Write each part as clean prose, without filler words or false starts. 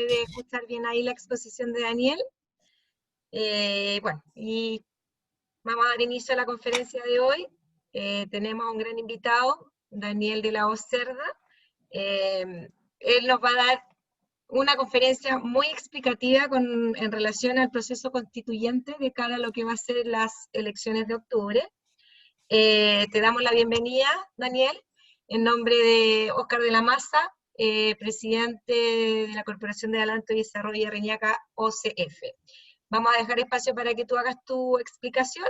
puede escuchar bien ahí la exposición de Daniel. Bueno, y vamos a dar inicio a la conferencia de hoy. Tenemos a un gran invitado, Daniel de la O Cerda. Él nos va a dar una conferencia muy explicativa en relación al proceso constituyente de cara a lo que va a ser las elecciones de octubre. Te damos la bienvenida, Daniel, en nombre de Óscar de la Maza, presidente de la Corporación de Adelanto y Desarrollo de Reñaca, OCF. Vamos a dejar espacio para que tú hagas tu explicación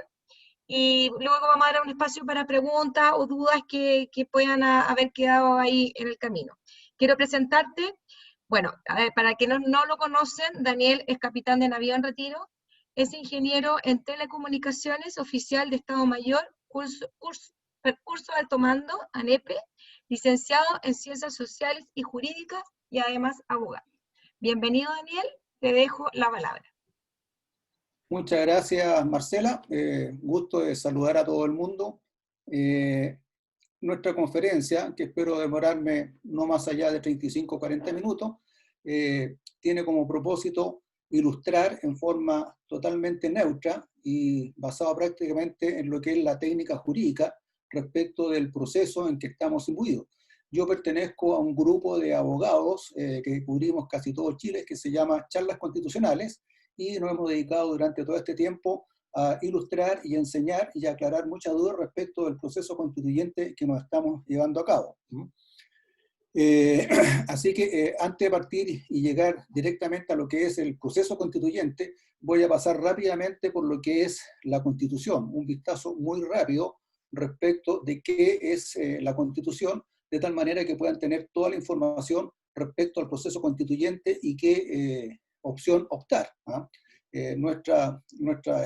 y luego vamos a dar un espacio para preguntas o dudas que puedan haber quedado ahí en el camino. Quiero presentarte. Bueno, para quienes no lo conocen, Daniel es capitán de navío en retiro, es ingeniero en telecomunicaciones, oficial de Estado Mayor, curso de alto mando, ANEPE, licenciado en Ciencias Sociales y Jurídicas y además abogado. Bienvenido, Daniel, te dejo la palabra. Muchas gracias, Marcela. Gusto de saludar a todo el mundo. Nuestra conferencia, que espero demorarme no más allá de 35 o 40 minutos, tiene como propósito ilustrar en forma totalmente neutra y basado prácticamente en lo que es la técnica jurídica respecto del proceso en que estamos imbuidos. Yo pertenezco a un grupo de abogados que cubrimos casi todo Chile, que se llama Charlas Constitucionales, y nos hemos dedicado durante todo este tiempo a ilustrar y enseñar y aclarar muchas dudas respecto del proceso constituyente que nos estamos llevando a cabo. Así que antes de partir y llegar directamente a lo que es el proceso constituyente, voy a pasar rápidamente por lo que es la Constitución, un vistazo muy rápido respecto de qué es la Constitución, de tal manera que puedan tener toda la información respecto al proceso constituyente y qué opción optar. Nuestra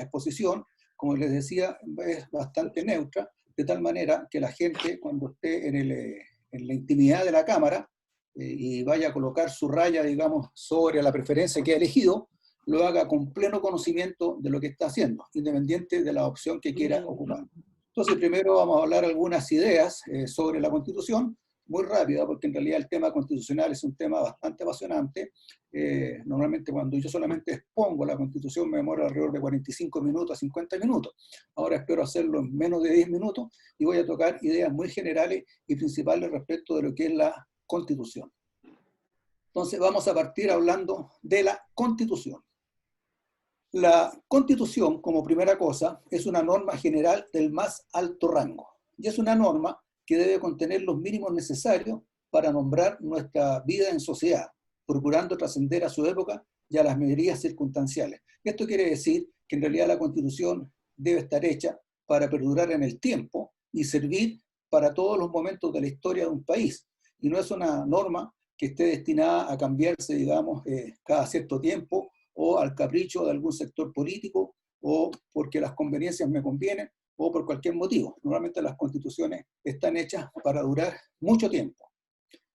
exposición, como les decía, es bastante neutra, de tal manera que la gente, cuando esté en la intimidad de la cámara y vaya a colocar su raya, digamos, sobre la preferencia que ha elegido, lo haga con pleno conocimiento de lo que está haciendo, independiente de la opción que quiera ocupar. Entonces, primero vamos a hablar algunas ideas sobre la Constitución, muy rápida, porque en realidad el tema constitucional es un tema bastante apasionante. Normalmente cuando yo solamente expongo la Constitución me demoro alrededor de 45 minutos a 50 minutos. Ahora espero hacerlo en menos de 10 minutos y voy a tocar ideas muy generales y principales respecto de lo que es la Constitución. Entonces vamos a partir hablando de la Constitución. La Constitución, como primera cosa, es una norma general del más alto rango y es una norma que debe contener los mínimos necesarios para nombrar nuestra vida en sociedad, procurando trascender a su época y a las mayorías circunstanciales. Esto quiere decir que en realidad la Constitución debe estar hecha para perdurar en el tiempo y servir para todos los momentos de la historia de un país. Y no es una norma que esté destinada a cambiarse, digamos, cada cierto tiempo o al capricho de algún sector político o porque las conveniencias me convienen o por cualquier motivo. Normalmente las constituciones están hechas para durar mucho tiempo.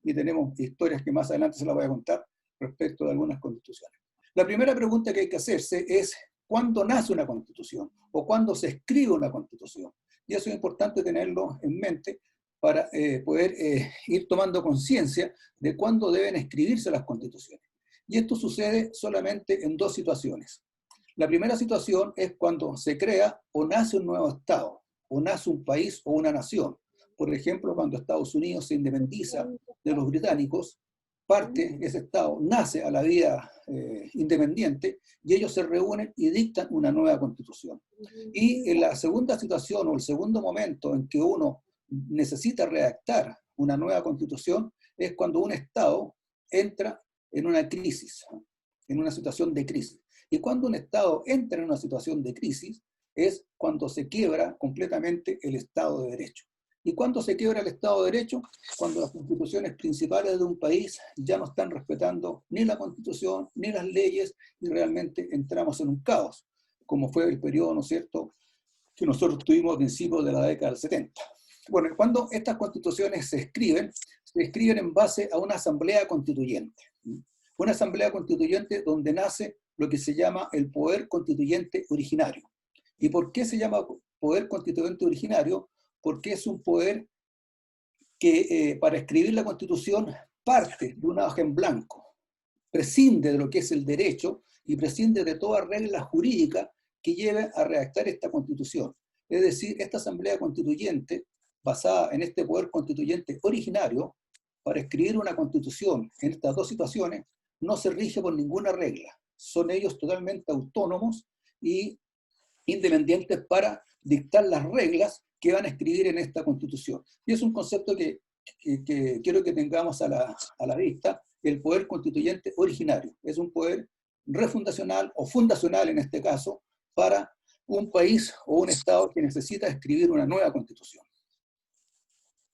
Y tenemos historias que más adelante se las voy a contar respecto de algunas constituciones. La primera pregunta que hay que hacerse es ¿cuándo nace una constitución? O ¿cuándo se escribe una constitución? Y eso es importante tenerlo en mente para poder ir tomando conciencia de cuándo deben escribirse las constituciones. Y esto sucede solamente en dos situaciones. La primera situación es cuando se crea o nace un nuevo Estado, o nace un país o una nación. Por ejemplo, cuando Estados Unidos se independiza de los británicos, parte ese Estado, nace a la vida independiente y ellos se reúnen y dictan una nueva constitución. Y en la segunda situación o el segundo momento en que uno necesita redactar una nueva constitución es cuando un Estado entra en una crisis, en una situación de crisis. Y cuando un Estado entra en una situación de crisis es cuando se quiebra completamente el Estado de Derecho. ¿Y cuándo se quiebra el Estado de Derecho? Cuando las constituciones principales de un país ya no están respetando ni la Constitución ni las leyes y realmente entramos en un caos, como fue el periodo, ¿no es cierto?, que nosotros tuvimos a principios de la década del 70. Bueno, cuando estas constituciones se escriben en base a una asamblea constituyente. Una asamblea constituyente donde nace lo que se llama el poder constituyente originario. ¿Y por qué se llama poder constituyente originario? Porque es un poder que para escribir la Constitución parte de una hoja en blanco. prescinde de lo que es el derecho y prescinde de toda regla jurídica que lleve a redactar esta Constitución. Es decir, esta Asamblea Constituyente, basada en este poder constituyente originario, para escribir una Constitución en estas dos situaciones, no se rige por ninguna regla. Son ellos totalmente autónomos y independientes para dictar las reglas que van a escribir en esta Constitución. Y es un concepto que quiero que tengamos a la vista, el poder constituyente originario. Es un poder refundacional o fundacional en este caso para un país o un Estado que necesita escribir una nueva Constitución.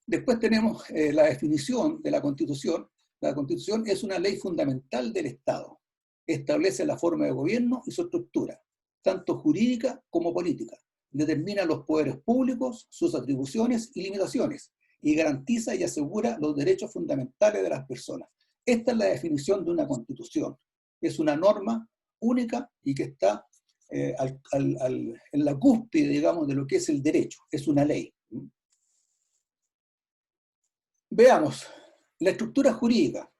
Después tenemos la definición de la Constitución. La Constitución es una ley fundamental del Estado. Establece la forma de gobierno y su estructura, tanto jurídica como política. Determina los poderes públicos, sus atribuciones y limitaciones, y garantiza y asegura los derechos fundamentales de las personas. Esta es la definición de una Constitución. Es una norma única y que está en la cúspide, digamos, de lo que es el derecho. Es una ley. Veamos, la estructura jurídica.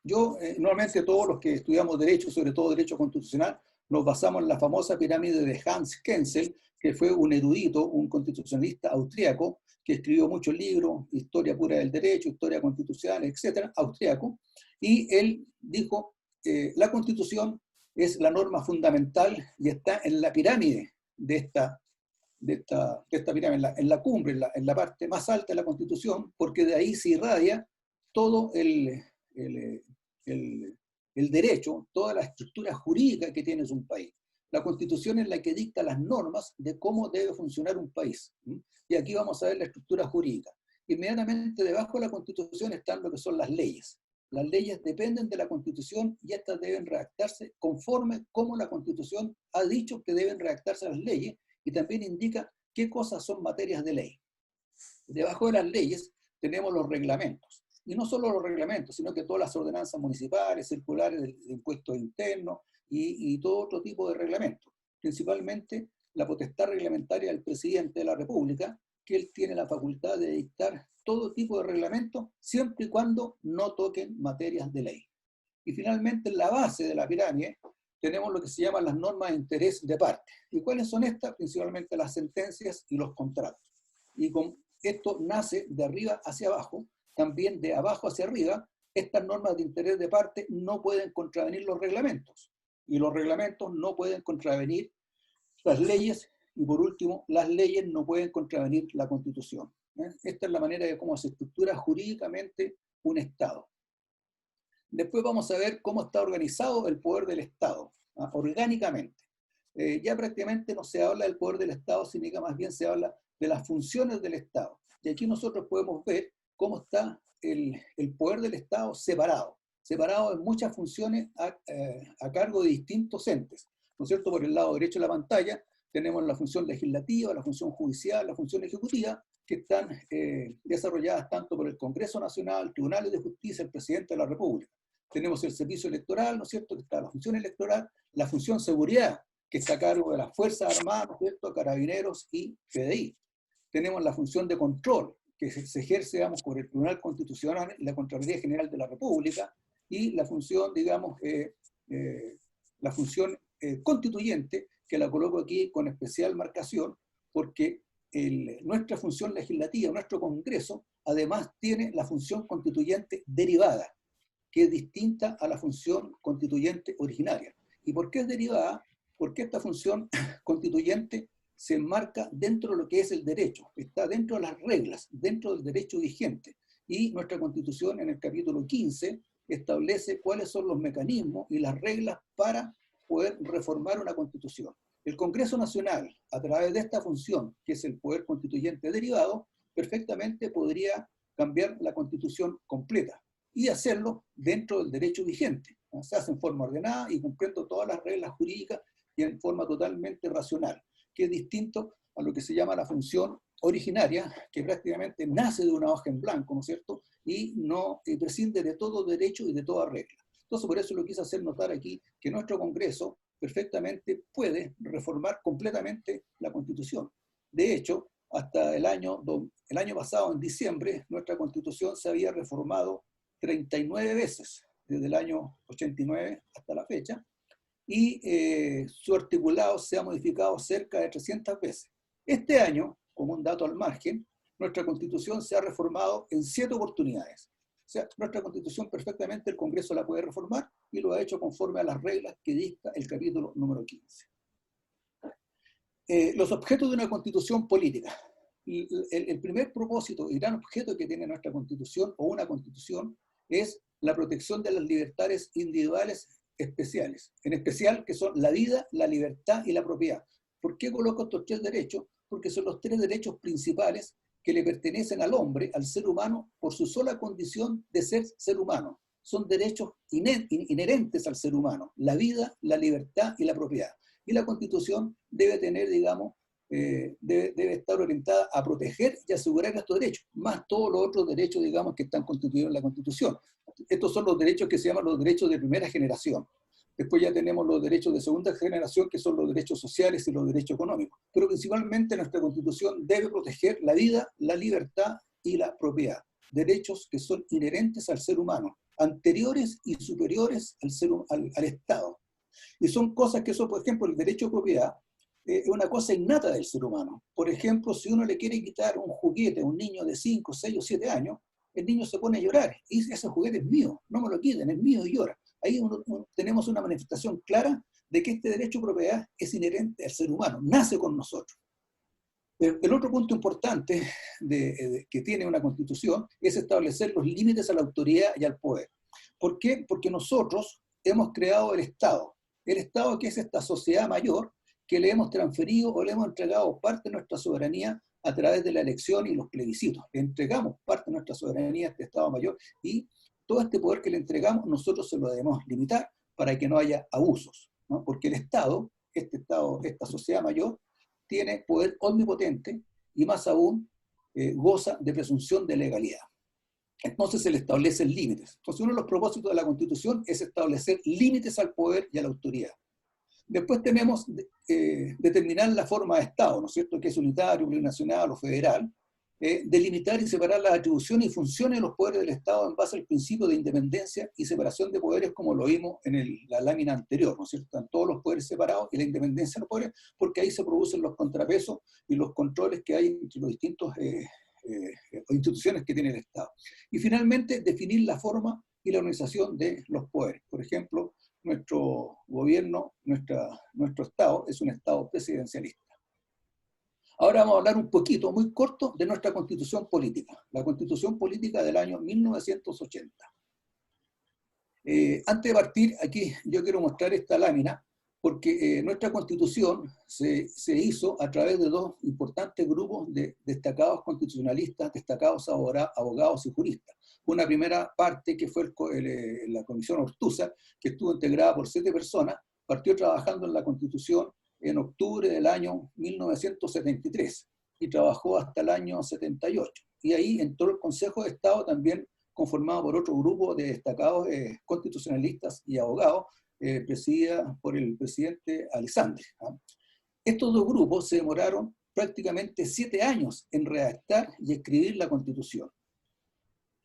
Normalmente todos los que estudiamos derecho, sobre todo derecho constitucional, nos basamos en la famosa pirámide de Hans Kelsen, que fue un erudito, un constitucionalista austríaco, que escribió muchos libros, historia pura del derecho, historia constitucional, etcétera, austríaco, y él dijo, la Constitución es la norma fundamental y está en la pirámide de esta pirámide, en la cumbre, en la parte más alta de la Constitución, porque de ahí se irradia todo el derecho, toda la estructura jurídica que tiene un país. La Constitución es la que dicta las normas de cómo debe funcionar un país. Y aquí vamos a ver la estructura jurídica. Inmediatamente debajo de la Constitución están lo que son las leyes. Las leyes dependen de la Constitución y estas deben redactarse conforme como la Constitución ha dicho que deben redactarse las leyes, y también indica qué cosas son materias de ley. Debajo de las leyes tenemos los reglamentos. Y no solo los reglamentos, sino que todas las ordenanzas municipales, circulares de impuestos internos y todo otro tipo de reglamentos. Principalmente la potestad reglamentaria del presidente de la República, que él tiene la facultad de dictar todo tipo de reglamentos, siempre y cuando no toquen materias de ley. Y finalmente, en la base de la pirámide, tenemos lo que se llaman las normas de interés de parte. ¿Y cuáles son estas? Principalmente las sentencias y los contratos. Y con esto nace de arriba hacia abajo, también de abajo hacia arriba. Estas normas de interés de parte no pueden contravenir los reglamentos, y los reglamentos no pueden contravenir las leyes, y por último, las leyes no pueden contravenir la Constitución. Esta es la manera de cómo se estructura jurídicamente un Estado. Después vamos a ver cómo está organizado el poder del Estado, orgánicamente. Ya prácticamente no se habla del poder del Estado, sino que más bien se habla de las funciones del Estado. Y aquí nosotros podemos ver cómo está el poder del Estado separado en muchas funciones a cargo de distintos entes. ¿No es cierto? Por el lado derecho de la pantalla tenemos la función legislativa, la función judicial, la función ejecutiva, que están desarrolladas tanto por el Congreso Nacional, Tribunales de Justicia, el Presidente de la República. Tenemos el servicio electoral, ¿no es cierto?, que está la función electoral, la función seguridad, que está a cargo de las Fuerzas Armadas, ¿no es cierto?, Carabineros y PDI. Tenemos la función de control, que se ejerce, digamos, por el Tribunal Constitucional y la Contraloría General de la República, y la función, digamos, constituyente, que la coloco aquí con especial marcación, porque nuestra función legislativa, nuestro Congreso, además tiene la función constituyente derivada, que es distinta a la función constituyente originaria. ¿Y por qué es derivada? Porque esta función constituyente se enmarca dentro de lo que es el derecho, está dentro de las reglas, dentro del derecho vigente. Y nuestra Constitución, en el capítulo 15, establece cuáles son los mecanismos y las reglas para poder reformar una Constitución. El Congreso Nacional, a través de esta función, que es el poder constituyente derivado, perfectamente podría cambiar la Constitución completa y hacerlo dentro del derecho vigente. Se hace en forma ordenada y cumpliendo todas las reglas jurídicas y en forma totalmente racional, que es distinto a lo que se llama la función originaria, que prácticamente nace de una hoja en blanco, ¿no es cierto?, y no prescinde de todo derecho y de toda regla. Entonces, por eso lo quise hacer notar aquí, que nuestro Congreso perfectamente puede reformar completamente la Constitución. De hecho, hasta el año pasado, en diciembre, nuestra Constitución se había reformado 39 veces. desde el año 89 hasta la fecha, y su articulado se ha modificado cerca de 300 veces. Este año, como un dato al margen, nuestra Constitución se ha reformado en 7 oportunidades. O sea, nuestra Constitución perfectamente el Congreso la puede reformar y lo ha hecho conforme a las reglas que dicta el capítulo número 15. Los objetos de una Constitución política. El primer propósito y gran objeto que tiene nuestra Constitución o una Constitución es la protección de las libertades individuales especiales, en especial que son la vida, la libertad y la propiedad. ¿Por qué coloco estos 3 derechos? Porque son los 3 derechos principales que le pertenecen al hombre, al ser humano, por su sola condición de ser humano. Son derechos inherentes al ser humano, la vida, la libertad y la propiedad. Y la Constitución debe tener, digamos, debe estar orientada a proteger y asegurar estos derechos, más todos los otros derechos, digamos, que están constituidos en la Constitución. Estos son los derechos que se llaman los derechos de primera generación. Después ya tenemos los derechos de segunda generación, que son los derechos sociales y los derechos económicos. Pero principalmente nuestra Constitución debe proteger la vida, la libertad y la propiedad. Derechos que son inherentes al ser humano, anteriores y superiores al Estado. Y son cosas que son, por ejemplo, el derecho a propiedad, es una cosa innata del ser humano. Por ejemplo, si uno le quiere quitar un juguete a un niño de 5, 6 o 7 años, el niño se pone a llorar y dice, ese juguete es mío, no me lo quiten, es mío, y llora. Ahí tenemos una manifestación clara de que este derecho a propiedad es inherente al ser humano, nace con nosotros. El otro punto importante que tiene una Constitución es establecer los límites a la autoridad y al poder. ¿Por qué? Porque nosotros hemos creado el Estado que es esta sociedad mayor que le hemos transferido o le hemos entregado parte de nuestra soberanía a través de la elección y los plebiscitos. Le entregamos parte de nuestra soberanía a este Estado mayor y todo este poder que le entregamos nosotros se lo debemos limitar para que no haya abusos, ¿no? Porque el Estado, esta sociedad mayor, tiene poder omnipotente y más aún goza de presunción de legalidad. Entonces se le establecen límites. Entonces uno de los propósitos de la Constitución es establecer límites al poder y a la autoridad. Después tenemos determinar la forma de Estado, ¿no es cierto?, que es unitario, plurinacional o federal, delimitar y separar las atribuciones y funciones de los poderes del Estado en base al principio de independencia y separación de poderes, como lo vimos en la lámina anterior, ¿no es cierto?, están todos los poderes separados y la independencia de los poderes, porque ahí se producen los contrapesos y los controles que hay entre los distintos instituciones que tiene el Estado. Y finalmente, definir la forma y la organización de los poderes. Por ejemplo, nuestro gobierno, nuestro Estado es un Estado presidencialista. Ahora vamos a hablar un poquito, muy corto, de nuestra Constitución política, la Constitución política del año 1980. Antes de partir, aquí yo quiero mostrar esta lámina, porque nuestra Constitución se hizo a través de 2 importantes grupos de destacados constitucionalistas, destacados abogados y juristas. Una primera parte, que fue la Comisión Ortúzar, que estuvo integrada por 7 personas, partió trabajando en la Constitución en octubre del año 1973 y trabajó hasta el año 78. Y ahí entró el Consejo de Estado, también conformado por otro grupo de destacados constitucionalistas y abogados, presidida por el presidente Alessandri. Estos 2 grupos se demoraron prácticamente 7 años en redactar y escribir la Constitución.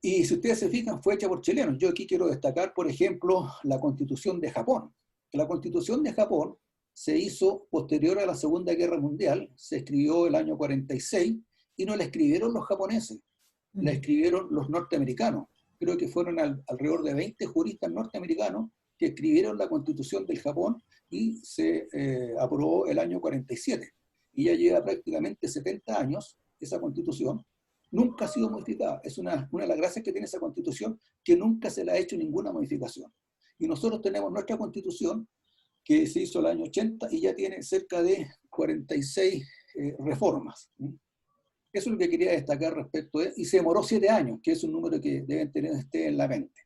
Y si ustedes se fijan, fue hecha por chilenos. Yo aquí quiero destacar, por ejemplo, la Constitución de Japón. La Constitución de Japón se hizo posterior a la Segunda Guerra Mundial, se escribió el año 46, y no la escribieron los japoneses, la escribieron los norteamericanos. Creo que fueron alrededor de 20 juristas norteamericanos que escribieron la Constitución del Japón y se aprobó el año 47. Y ya lleva prácticamente 70 años esa Constitución. Nunca ha sido modificada. Es una de las gracias que tiene esa Constitución, que nunca se le ha hecho ninguna modificación. Y nosotros tenemos nuestra Constitución, que se hizo el año 80 y ya tiene cerca de 46 reformas. Eso es lo que quería destacar respecto a él. Y se demoró 7 años, que es un número que deben tener ustedes en la mente.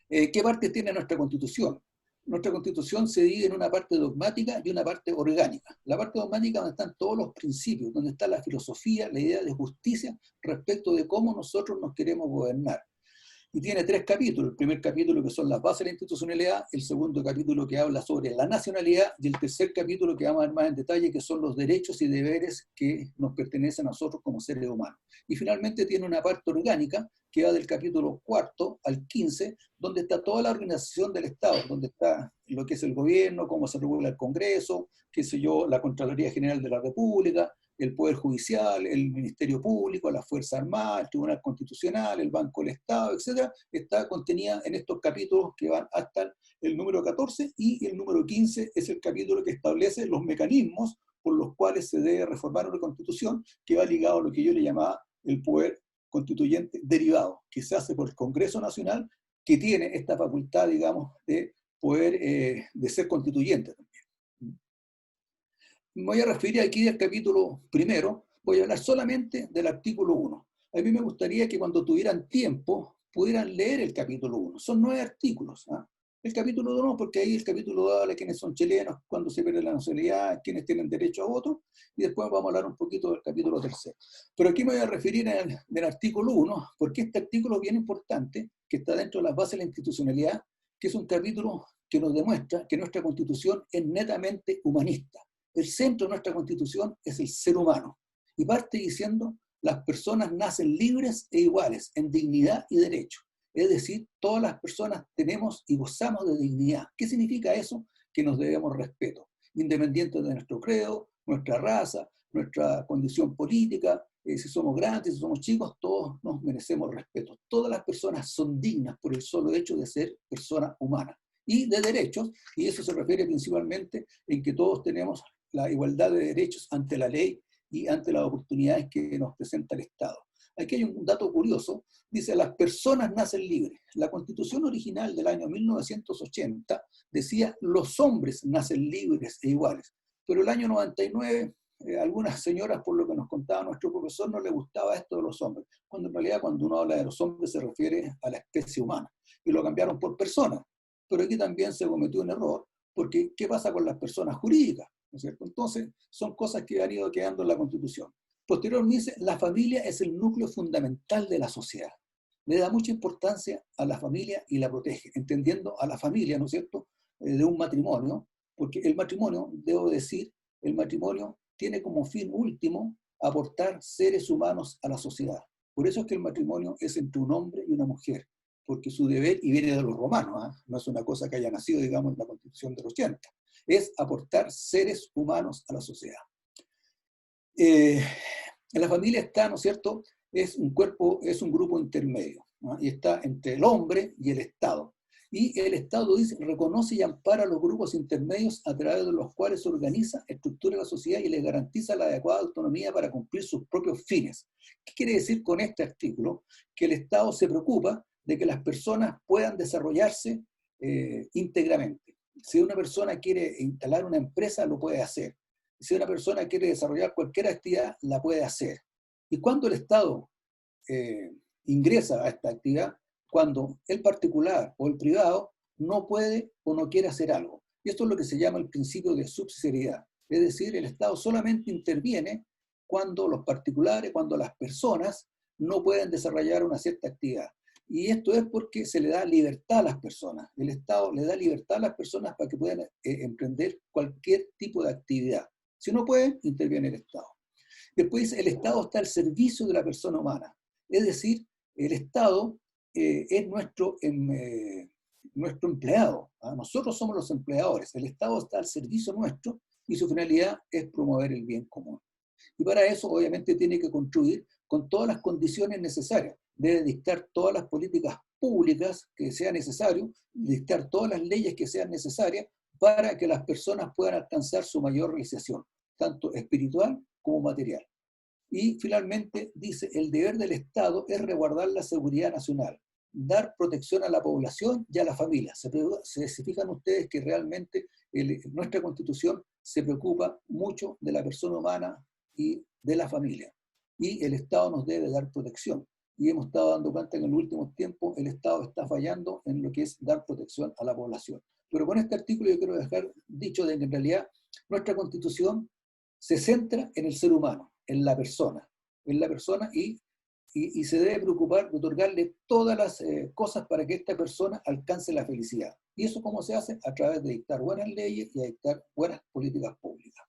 ¿Qué parte tiene nuestra Constitución? Nuestra Constitución se divide en una parte dogmática y una parte orgánica. La parte dogmática, donde están todos los principios, donde está la filosofía, la idea de justicia respecto de cómo nosotros nos queremos gobernar. Y tiene 3 capítulos. El primer capítulo que son las bases de la institucionalidad, el segundo capítulo que habla sobre la nacionalidad y el tercer capítulo que vamos a ver más en detalle, que son los derechos y deberes que nos pertenecen a nosotros como seres humanos. Y finalmente tiene una parte orgánica que va del capítulo 4 al 15, donde está toda la organización del Estado, donde está lo que es el gobierno, cómo se regula el Congreso, qué sé yo, la Contraloría General de la República, el Poder Judicial, el Ministerio Público, la Fuerza Armada, el Tribunal Constitucional, el Banco del Estado, etc., está contenida en estos capítulos que van hasta el número 14, y el número 15 es el capítulo que establece los mecanismos por los cuales se debe reformar una constitución, que va ligado a lo que yo le llamaba el poder constituyente derivado, que se hace por el Congreso Nacional, que tiene esta facultad, digamos, de poder, de ser constituyente también. Me voy a referir aquí al capítulo primero, voy a hablar solamente del artículo 1. A mí me gustaría que cuando tuvieran tiempo pudieran leer el capítulo 1. Son 9 artículos. ¿Ah? El capítulo 2 no, porque ahí el capítulo 2 habla de quiénes son chilenos, cuándo se pierde la nacionalidad, quiénes tienen derecho a voto, y después vamos a hablar un poquito del capítulo 3. Pero aquí me voy a referir del artículo 1, porque este artículo es bien importante, que está dentro de las bases de la institucionalidad, que es un capítulo que nos demuestra que nuestra Constitución es netamente humanista. El centro de nuestra Constitución es el ser humano. Y parte diciendo, las personas nacen libres e iguales en dignidad y derecho. Es decir, todas las personas tenemos y gozamos de dignidad. ¿Qué significa eso? Que nos debemos respeto, independiente de nuestro credo, nuestra raza, nuestra condición política, si somos grandes, si somos chicos, todos nos merecemos respeto. Todas las personas son dignas por el solo hecho de ser persona humana. Y de derechos, y eso se refiere principalmente en que todos tenemos la igualdad de derechos ante la ley y ante las oportunidades que nos presenta el Estado. Aquí hay un dato curioso, dice, las personas nacen libres. La Constitución original del año 1980 decía, los hombres nacen libres e iguales. Pero el año 99, algunas señoras, por lo que nos contaba nuestro profesor, no les gustaba esto de los hombres, cuando en realidad cuando uno habla de los hombres se refiere a la especie humana, y lo cambiaron por personas. Pero aquí también se cometió un error, porque ¿qué pasa con las personas jurídicas? ¿No es cierto? Entonces, son cosas que han ido quedando en la Constitución. Posteriormente dice, la familia es el núcleo fundamental de la sociedad. Le da mucha importancia a la familia y la protege, entendiendo a la familia, ¿no es cierto?, de un matrimonio, porque el matrimonio, debo decir, el matrimonio tiene como fin último aportar seres humanos a la sociedad. Por eso es que el matrimonio es entre un hombre y una mujer, porque su deber, y viene de los romanos, ¿eh? No es una cosa que haya nacido, digamos, en la Constitución del 80, es aportar seres humanos a la sociedad. En la familia está, ¿no es cierto?, es un cuerpo, es un grupo intermedio, ¿no? Y está entre el hombre y el Estado. Y el Estado dice, reconoce y ampara los grupos intermedios a través de los cuales se organiza, estructura la sociedad y les garantiza la adecuada autonomía para cumplir sus propios fines. ¿Qué quiere decir con este artículo? Que el Estado se preocupa de que las personas puedan desarrollarse íntegramente. Si una persona quiere instalar una empresa, lo puede hacer. Si una persona quiere desarrollar cualquier actividad, la puede hacer. Y cuando el Estado ingresa a esta actividad, cuando el particular o el privado no puede o no quiere hacer algo. Y esto es lo que se llama el principio de subsidiariedad. Es decir, el Estado solamente interviene cuando los particulares, cuando las personas no pueden desarrollar una cierta actividad. Y esto es porque se le da libertad a las personas. El Estado le da libertad a las personas para que puedan emprender cualquier tipo de actividad. Si no pueden, interviene el Estado. Después dice, el Estado está al servicio de la persona humana. Es decir, el Estado es nuestro empleado. ¿Ah? Nosotros somos los empleadores. El Estado está al servicio nuestro y su finalidad es promover el bien común. Y para eso, obviamente, tiene que contribuir con todas las condiciones necesarias. Debe dictar todas las políticas públicas que sea necesario, dictar todas las leyes que sean necesarias para que las personas puedan alcanzar su mayor realización, tanto espiritual como material. Y finalmente dice, el deber del Estado es resguardar la seguridad nacional, dar protección a la población y a la familia. Se fijan ustedes que realmente nuestra Constitución se preocupa mucho de la persona humana y de la familia. Y el Estado nos debe dar protección. Y hemos estado dando cuenta que en los últimos tiempos el Estado está fallando en lo que es dar protección a la población. Pero con este artículo yo quiero dejar dicho de que en realidad nuestra Constitución se centra en el ser humano, en la persona y y se debe preocupar de otorgarle todas las cosas para que esta persona alcance la felicidad. ¿Y eso cómo se hace? A través de dictar buenas leyes y a dictar buenas políticas públicas.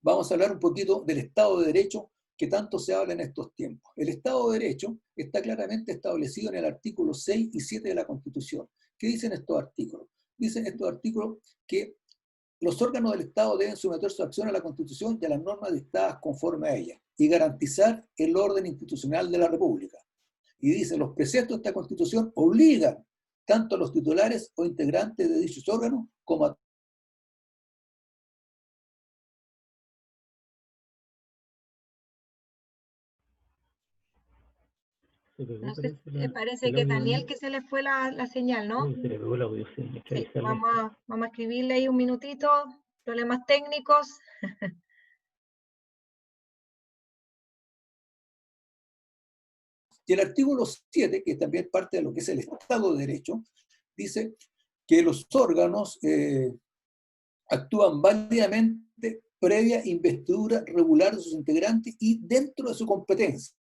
Vamos a hablar un poquito del Estado de Derecho que tanto se habla en estos tiempos. El Estado de Derecho está claramente establecido en el artículo 6 y 7 de la Constitución. ¿Qué dicen estos artículos? Dicen estos artículos que los órganos del Estado deben someter su acción a la Constitución y a las normas dictadas conforme a ella y garantizar el orden institucional de la República. Y dice, los preceptos de esta Constitución obligan tanto a los titulares o integrantes de dichos órganos como a Se pegó, No sé, parece, parece el que audio. Daniel que se le fue la señal, ¿no? Sí, se le pegó el audio, sí. Sí, vamos a escribirle ahí un minutito, problemas técnicos. Y el artículo 7, que también parte de lo que es el Estado de Derecho, dice que los órganos actúan válidamente previa investidura regular de sus integrantes y dentro de su competencia.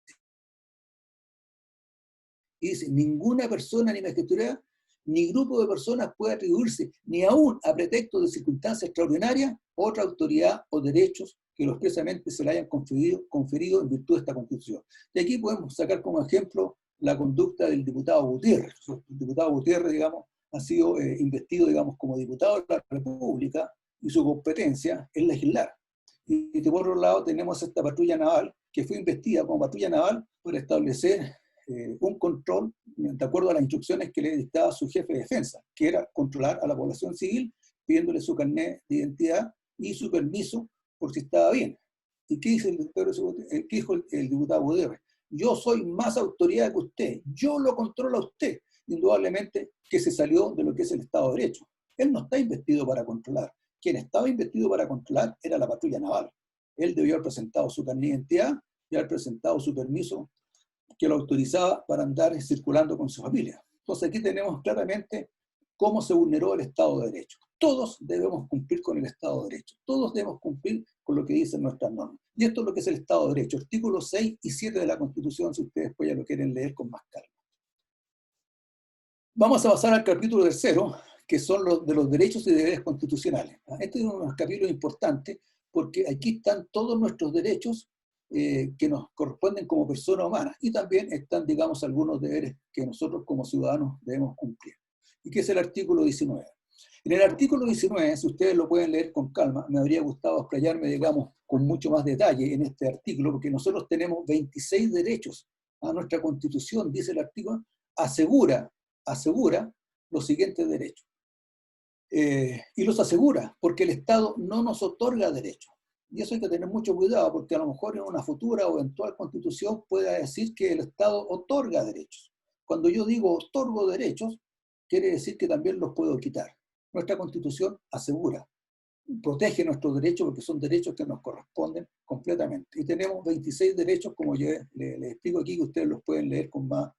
Y dice, ninguna persona ni magistrada ni grupo de personas puede atribuirse, ni aún a pretexto de circunstancias extraordinarias, otra autoridad o derechos que los expresamente se le hayan conferido en virtud de esta Constitución. Y aquí podemos sacar como ejemplo la conducta del diputado Gutiérrez. El diputado Gutiérrez, digamos, ha sido investido, digamos, como diputado de la República y su competencia es legislar. Y por otro lado tenemos esta patrulla naval que fue investida como patrulla naval por establecer un control de acuerdo a las instrucciones que le dictaba su jefe de defensa, que era controlar a la población civil pidiéndole su carnet de identidad y su permiso por si estaba bien. ¿Y qué dijo el diputado Gutiérrez? Yo soy más autoridad que usted, yo lo controlo a usted. Indudablemente que se salió de lo que es el Estado de Derecho. Él no está investido para controlar. Quien estaba investido para controlar era la patrulla naval. Él debió haber presentado su carnet de identidad y haber presentado su permiso que lo autorizaba para andar circulando con su familia. Entonces aquí tenemos claramente cómo se vulneró el Estado de Derecho. Todos debemos cumplir con el Estado de Derecho. Todos debemos cumplir con lo que dicen nuestras normas. Y esto es lo que es el Estado de Derecho. Artículos 6 y 7 de la Constitución, si ustedes después ya lo quieren leer con más calma. Vamos a pasar al capítulo tercero, que son los de los derechos y deberes constitucionales. Este es uno de los capítulos importantes porque aquí están todos nuestros derechos que nos corresponden como persona humana y también están, digamos, algunos deberes que nosotros como ciudadanos debemos cumplir. ¿Y qué es el artículo 19? En el artículo 19, si ustedes lo pueden leer con calma, me habría gustado explayarme, digamos, con mucho más detalle en este artículo, porque nosotros tenemos 26 derechos. A nuestra Constitución, dice el artículo, asegura los siguientes derechos. Y los asegura, porque el Estado no nos otorga derechos. Y eso hay que tener mucho cuidado, porque a lo mejor en una futura o eventual Constitución pueda decir que el Estado otorga derechos. Cuando yo digo otorgo derechos, quiere decir que también los puedo quitar. Nuestra Constitución asegura, protege nuestros derechos porque son derechos que nos corresponden completamente. Y tenemos 26 derechos, como yo les explico aquí, que ustedes los pueden leer con más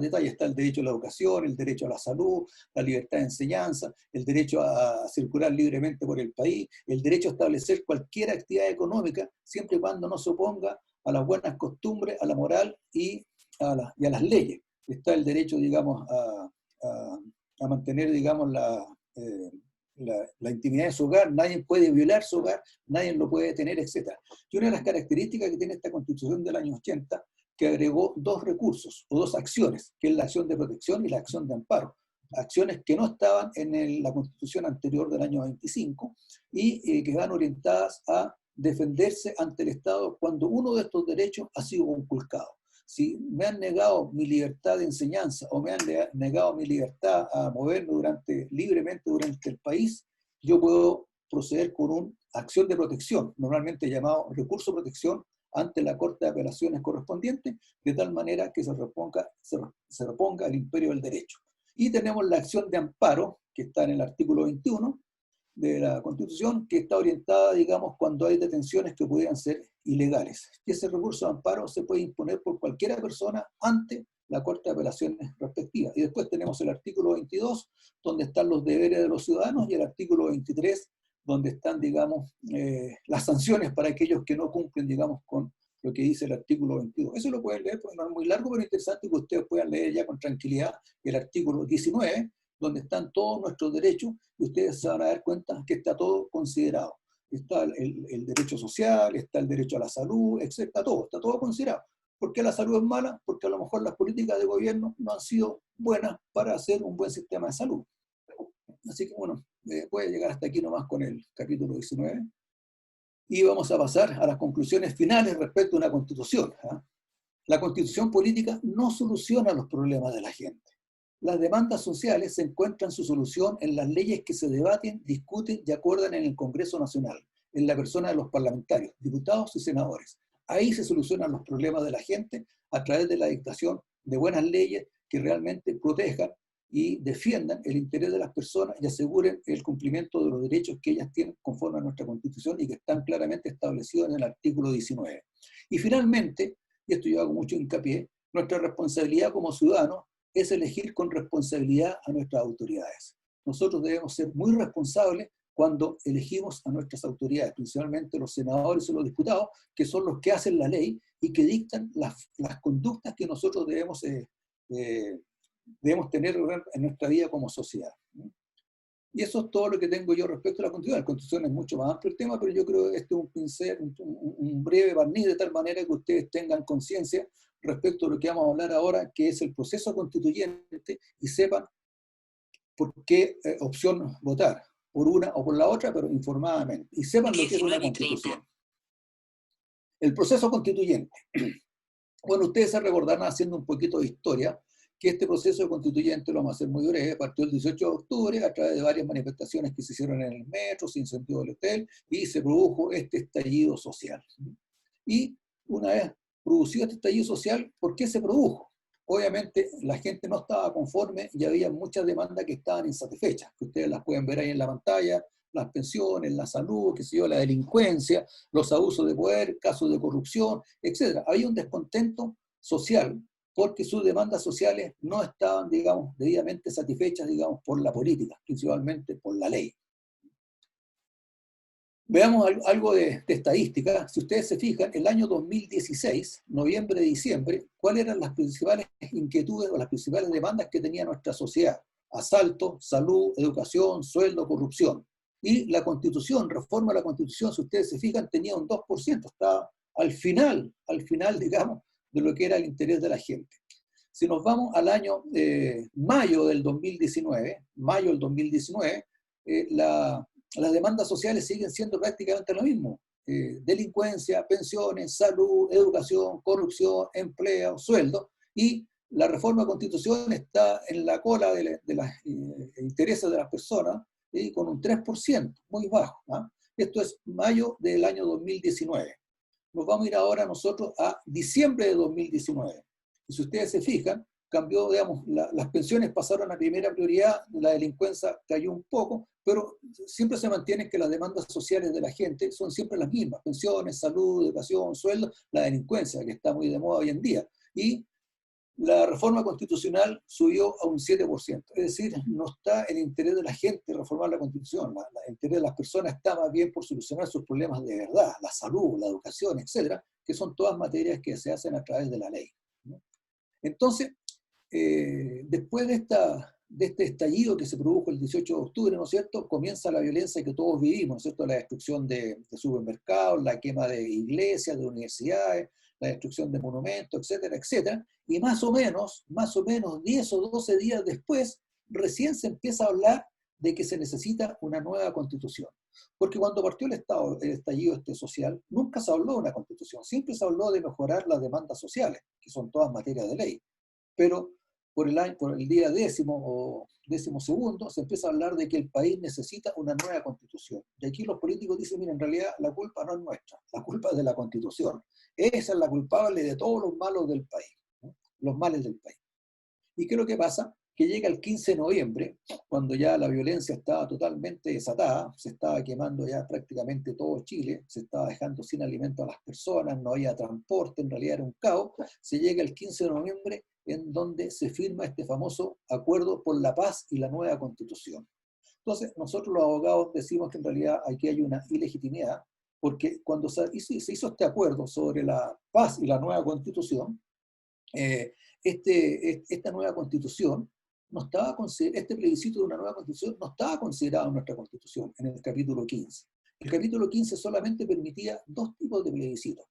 detalle. Está el derecho a la educación, el derecho a la salud, la libertad de enseñanza, el derecho a circular libremente por el país, el derecho a establecer cualquier actividad económica, siempre y cuando no se oponga a las buenas costumbres, a la moral y a las leyes. Está el derecho, digamos, a mantener, digamos, la intimidad de su hogar, nadie puede violar su hogar, nadie lo puede detener, etc. Y una de las características que tiene esta Constitución del año 80, que agregó dos recursos o dos acciones, que es la acción de protección y la acción de amparo. Acciones que no estaban en la Constitución anterior del año 25 y que van orientadas a defenderse ante el Estado cuando uno de estos derechos ha sido conculcado. Si me han negado mi libertad de enseñanza o me han negado mi libertad a moverme libremente durante el país, yo puedo proceder con una acción de protección, normalmente llamado recurso de protección, ante la Corte de Apelaciones correspondiente, de tal manera que se reponga el imperio del derecho. Y tenemos la acción de amparo, que está en el artículo 21 de la Constitución, que está orientada, digamos, cuando hay detenciones que pudieran ser ilegales. Y ese recurso de amparo se puede imponer por cualquier persona ante la Corte de Apelaciones respectiva. Y después tenemos el artículo 22, donde están los deberes de los ciudadanos, y el artículo 23, donde están, digamos, las sanciones para aquellos que no cumplen, digamos, con lo que dice el artículo 22. Eso lo pueden leer porque no es muy largo, pero interesante que ustedes puedan leer ya con tranquilidad el artículo 19, donde están todos nuestros derechos, y ustedes se van a dar cuenta que está todo considerado. Está el derecho social, está el derecho a la salud, etc. Está todo considerado. ¿Por qué la salud es mala? Porque a lo mejor las políticas de gobierno no han sido buenas para hacer un buen sistema de salud. Así que bueno, voy a llegar hasta aquí nomás con el capítulo 19. Y vamos a pasar a las conclusiones finales respecto a una constitución. La constitución política no soluciona los problemas de la gente. Las demandas sociales se encuentran su solución en las leyes que se debaten, discuten y acuerdan en el Congreso Nacional, en la persona de los parlamentarios, diputados y senadores. Ahí se solucionan los problemas de la gente a través de la dictación de buenas leyes que realmente protejan y defiendan el interés de las personas y aseguren el cumplimiento de los derechos que ellas tienen conforme a nuestra Constitución y que están claramente establecidos en el artículo 19. Y finalmente, y esto yo hago mucho hincapié, nuestra responsabilidad como ciudadanos es elegir con responsabilidad a nuestras autoridades. Nosotros debemos ser muy responsables cuando elegimos a nuestras autoridades, principalmente los senadores y los diputados, que son los que hacen la ley y que dictan las conductas que nosotros debemos tener en nuestra vida como sociedad. Y eso es todo lo que tengo yo respecto a la Constitución. La Constitución es mucho más amplio el tema, pero yo creo que este es un pincel, un breve barniz, de tal manera que ustedes tengan conciencia respecto a lo que vamos a hablar ahora, que es el proceso constituyente, y sepan por qué opción votar, por una o por la otra, pero informadamente. Y sepan lo que es una constitución. El proceso constituyente. Bueno, ustedes se recordarán, haciendo un poquito de historia, que este proceso constituyente, lo vamos a hacer muy breve, partió el 18 de octubre a través de varias manifestaciones que se hicieron en el metro, se incendió el hotel y se produjo este estallido social. Y una vez producido este estallido social, ¿por qué se produjo? Obviamente la gente no estaba conforme y había muchas demandas que estaban insatisfechas, que ustedes las pueden ver ahí en la pantalla, las pensiones, la salud, qué sé yo, la delincuencia, los abusos de poder, casos de corrupción, etc. Había un descontento social porque sus demandas sociales no estaban, digamos, debidamente satisfechas, digamos, por la política, principalmente por la ley. Veamos algo de estadística. Si ustedes se fijan, el año 2016, noviembre, diciembre, ¿cuáles eran las principales inquietudes o las principales demandas que tenía nuestra sociedad? Asalto, salud, educación, sueldo, corrupción. Y la Constitución, reforma de la Constitución, si ustedes se fijan, tenía un 2%, estaba al final, digamos, de lo que era el interés de la gente. Si nos vamos al año mayo del 2019, las demandas sociales siguen siendo prácticamente lo mismo. Delincuencia, pensiones, salud, educación, corrupción, empleo, sueldo. Y la reforma constitucional está en la cola de los intereses de las personas, con un 3%, muy bajo. Esto es mayo del año 2019. Nos vamos a ir ahora nosotros a diciembre de 2019. Y si ustedes se fijan, cambió, digamos, las pensiones pasaron a primera prioridad, la delincuencia cayó un poco, pero siempre se mantiene que las demandas sociales de la gente son siempre las mismas: pensiones, salud, educación, sueldo, la delincuencia, que está muy de moda hoy en día. Y la reforma constitucional subió a un 7%. Es decir, no está el interés de la gente reformar la Constitución. El interés de las personas está más bien por solucionar sus problemas de verdad, la salud, la educación, etcétera, que son todas materias que se hacen a través de la ley. Entonces, después de este estallido que se produjo el 18 de octubre, ¿no es cierto?, comienza la violencia que todos vivimos, ¿no es cierto?, la destrucción de supermercados, la quema de iglesias, de universidades, la destrucción de monumentos, etcétera, etcétera, y más o menos 10 o 12 días después, recién se empieza a hablar de que se necesita una nueva constitución. Porque cuando partió el estallido social, nunca se habló de una constitución, siempre se habló de mejorar las demandas sociales, que son todas materias de ley. Pero por el día 10º o 12º se empieza a hablar de que el país necesita una nueva constitución. Y aquí los políticos dicen: mira, en realidad la culpa no es nuestra, la culpa es de la Constitución. Esa es la culpable de todos los malos del país, ¿no?, los males del país. ¿Y qué es lo que pasa? Que llega el 15 de noviembre, cuando ya la violencia estaba totalmente desatada, se estaba quemando ya prácticamente todo Chile, se estaba dejando sin alimento a las personas, no había transporte, en realidad era un caos. Se llega el 15 de noviembre, en donde se firma este famoso Acuerdo por la Paz y la Nueva Constitución. Entonces, nosotros los abogados decimos que en realidad aquí hay una ilegitimidad, porque cuando se hizo este acuerdo sobre la paz y la nueva constitución, esta nueva constitución no estaba este plebiscito de una nueva constitución no estaba considerado en nuestra constitución, en el capítulo 15. El capítulo 15 solamente permitía dos tipos de plebiscitos.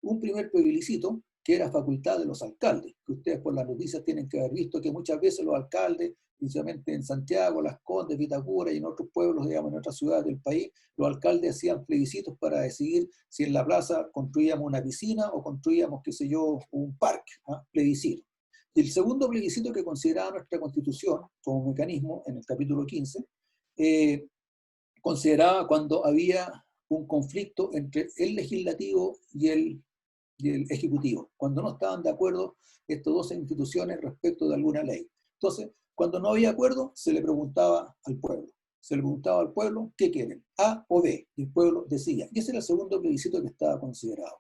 Un primer plebiscito, que era facultad de los alcaldes, que ustedes por las noticias tienen que haber visto que muchas veces los alcaldes, principalmente en Santiago, Las Condes, Vitacura y en otros pueblos, digamos, en otras ciudades del país, los alcaldes hacían plebiscitos para decidir si en la plaza construíamos una piscina o construíamos, qué sé yo, un parque, plebiscito. Y el segundo plebiscito que consideraba nuestra Constitución como mecanismo, en el capítulo 15, consideraba cuando había un conflicto entre el legislativo y el ejecutivo, cuando no estaban de acuerdo estas dos instituciones respecto de alguna ley. Entonces, cuando no había acuerdo, se le preguntaba al pueblo. Se le preguntaba al pueblo, ¿qué quieren? ¿A o B? Y el pueblo decía. Y ese era el segundo plebiscito que estaba considerado.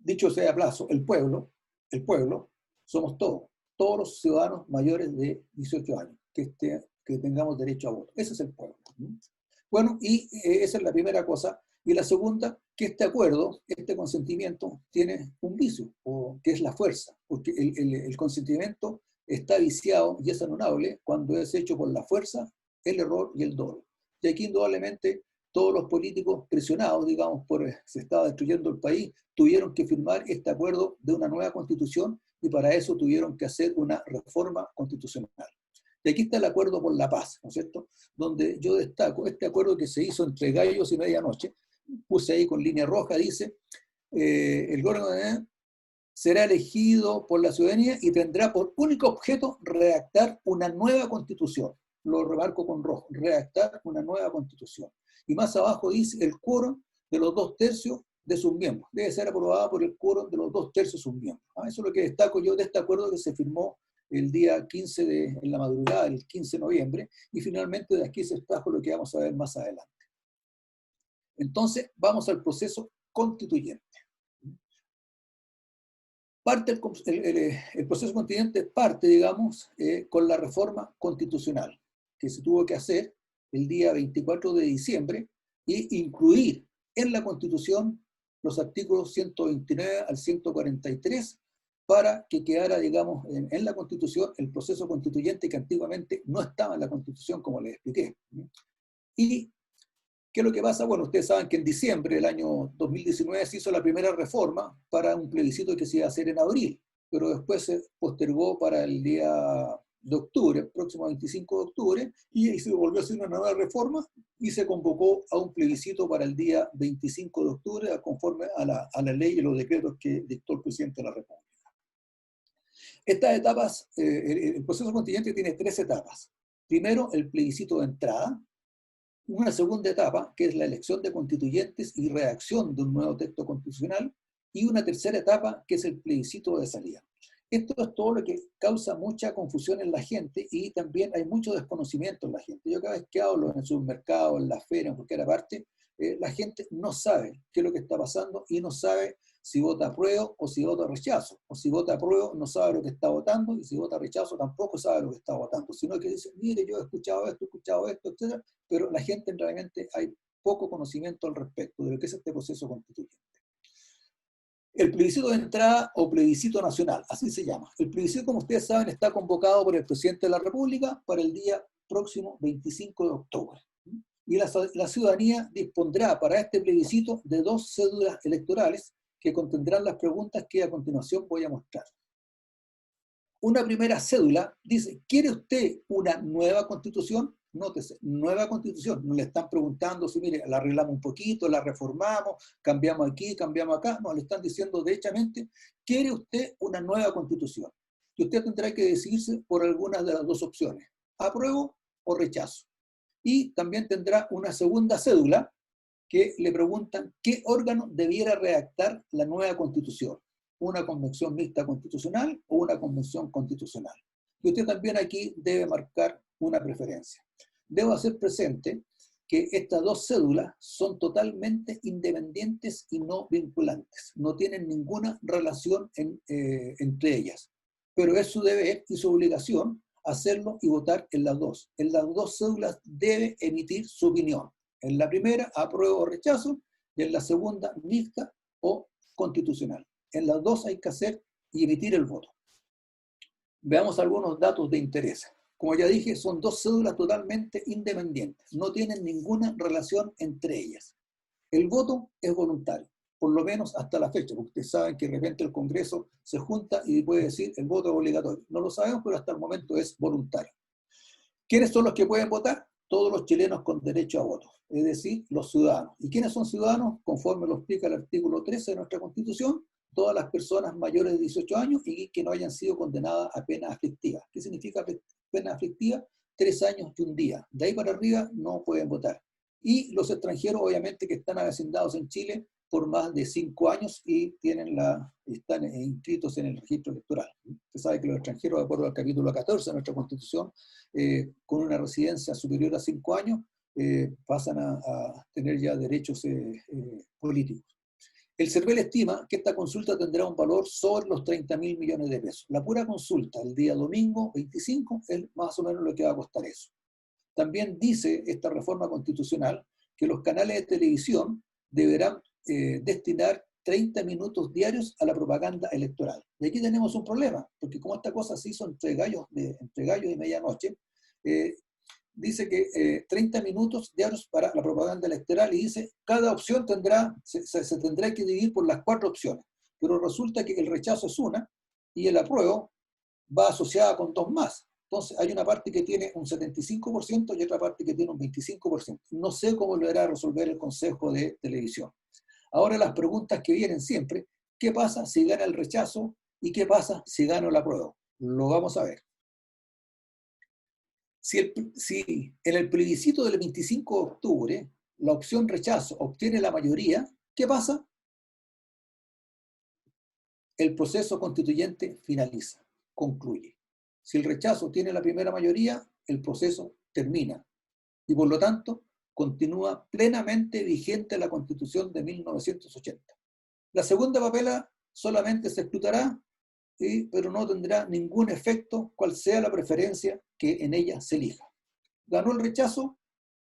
Dicho sea de paso, el pueblo, somos todos los ciudadanos mayores de 18 años, que tengamos derecho a voto. Ese es el pueblo. Bueno, y esa es la primera cosa. Y la segunda, que este acuerdo, este consentimiento, tiene un vicio, que es la fuerza, porque el consentimiento está viciado y es anulable cuando es hecho por la fuerza, el error y el dolo. Y aquí indudablemente todos los políticos presionados, digamos, por se estaba destruyendo el país, tuvieron que firmar este acuerdo de una nueva constitución y para eso tuvieron que hacer una reforma constitucional. Y aquí está el acuerdo por la paz, ¿no es cierto? Donde yo destaco este acuerdo que se hizo entre gallos y medianoche, puse ahí con línea roja, dice, el gobierno será elegido por la ciudadanía y tendrá por único objeto redactar una nueva constitución. Lo remarco con rojo, redactar una nueva constitución. Y más abajo dice el quórum de los 2/3 de sus miembros. Debe ser aprobada por el quórum de los 2/3 de sus miembros. Eso es lo que destaco yo de este acuerdo que se firmó el día 15 en la madrugada del 15 de noviembre, y finalmente de aquí se extrajo lo que vamos a ver más adelante. Entonces, vamos al proceso constituyente. El proceso constituyente parte, digamos, con la reforma constitucional, que se tuvo que hacer el día 24 de diciembre e incluir en la Constitución los artículos 129 al 143 para que quedara, digamos, en la Constitución el proceso constituyente que antiguamente no estaba en la Constitución, como les expliqué. Y ¿qué es lo que pasa? Bueno, ustedes saben que en diciembre del año 2019 se hizo la primera reforma para un plebiscito que se iba a hacer en abril, pero después se postergó para el día de octubre, el próximo 25 de octubre, y ahí se volvió a hacer una nueva reforma y se convocó a un plebiscito para el día 25 de octubre, conforme a la ley y los decretos que dictó el presidente de la República. Estas etapas, el proceso constituyente tiene 3 etapas. Primero, el plebiscito de entrada. Una segunda etapa, que es la elección de constituyentes y redacción de un nuevo texto constitucional, y una tercera etapa, que es el plebiscito de salida. Esto es todo lo que causa mucha confusión en la gente y también hay mucho desconocimiento en la gente. Yo cada vez que hablo en el supermercado, en la feria, en cualquier parte, la gente no sabe qué es lo que está pasando y no sabe si vota apruebo o si vota rechazo. O si vota apruebo no sabe lo que está votando y si vota rechazo tampoco sabe lo que está votando. Sino que dice, mire, yo he escuchado esto, etc. Pero la gente realmente hay poco conocimiento al respecto de lo que es este proceso constituyente. El plebiscito de entrada o plebiscito nacional, así se llama. El plebiscito, como ustedes saben, está convocado por el presidente de la República para el día próximo 25 de octubre. Y la ciudadanía dispondrá para este plebiscito de 2 cédulas electorales que contendrán las preguntas que a continuación voy a mostrar. Una primera cédula dice, ¿quiere usted una nueva constitución? Nótese, nueva constitución. No le están preguntando si, mire, la arreglamos un poquito, la reformamos, cambiamos aquí, cambiamos acá. No, le están diciendo derechamente, ¿quiere usted una nueva constitución? Y usted tendrá que decidirse por alguna de las 2 opciones, apruebo o rechazo. Y también tendrá una segunda cédula que le preguntan qué órgano debiera redactar la nueva constitución. Una convención mixta constitucional o una convención constitucional. Y usted también aquí debe marcar una preferencia. Debo hacer presente que estas 2 cédulas son totalmente independientes y no vinculantes. No tienen ninguna relación entre ellas. Pero es su deber y su obligación hacerlo y votar en las 2. En las 2 cédulas debe emitir su opinión. En la primera, apruebo o rechazo, y en la segunda, mixta o constitucional. En las dos hay que hacer y emitir el voto. Veamos algunos datos de interés. Como ya dije, son dos cédulas totalmente independientes, no tienen ninguna relación entre ellas. El voto es voluntario, por lo menos hasta la fecha, porque ustedes saben que de repente el Congreso se junta y puede decir el voto es obligatorio. No lo sabemos, pero hasta el momento es voluntario. ¿Quiénes son los que pueden votar? Todos los chilenos con derecho a voto, es decir, los ciudadanos. ¿Y quiénes son ciudadanos? Conforme lo explica el artículo 13 de nuestra Constitución, todas las personas mayores de 18 años y que no hayan sido condenadas a pena aflictiva. ¿Qué significa pena aflictiva? 3 años y 1 día. De ahí para arriba no pueden votar. Y los extranjeros, obviamente, que están avecindados en Chile por más de 5 años y están inscritos en el registro electoral. Usted sabe que los extranjeros, de acuerdo al capítulo 14 de nuestra Constitución, con una residencia superior a 5 años, pasan a tener ya derechos políticos. El CERVEL estima que esta consulta tendrá un valor sobre los 30.000 millones de pesos. La pura consulta, el día domingo 25, es más o menos lo que va a costar eso. También dice esta reforma constitucional que los canales de televisión deberán destinar 30 minutos diarios a la propaganda electoral. Y aquí tenemos un problema, porque como esta cosa se hizo entre gallos y medianoche, dice que 30 minutos diarios para la propaganda electoral y dice cada opción se tendrá que dividir por las 4 opciones. Pero resulta que el rechazo es una y el apruebo va asociada con 2 más. Entonces hay una parte que tiene un 75% y otra parte que tiene un 25%. No sé cómo lo hará resolver el Consejo de Televisión. Ahora las preguntas que vienen siempre, ¿qué pasa si gana el rechazo y qué pasa si gana el apruebo? Lo vamos a ver. Si en el plebiscito del 25 de octubre la opción rechazo obtiene la mayoría, ¿qué pasa? El proceso constituyente finaliza, concluye. Si el rechazo tiene la primera mayoría, el proceso termina y por lo tanto continúa plenamente vigente la Constitución de 1980. La segunda papela solamente se escrutará, pero no tendrá ningún efecto cual sea la preferencia que en ella se elija. Ganó el rechazo,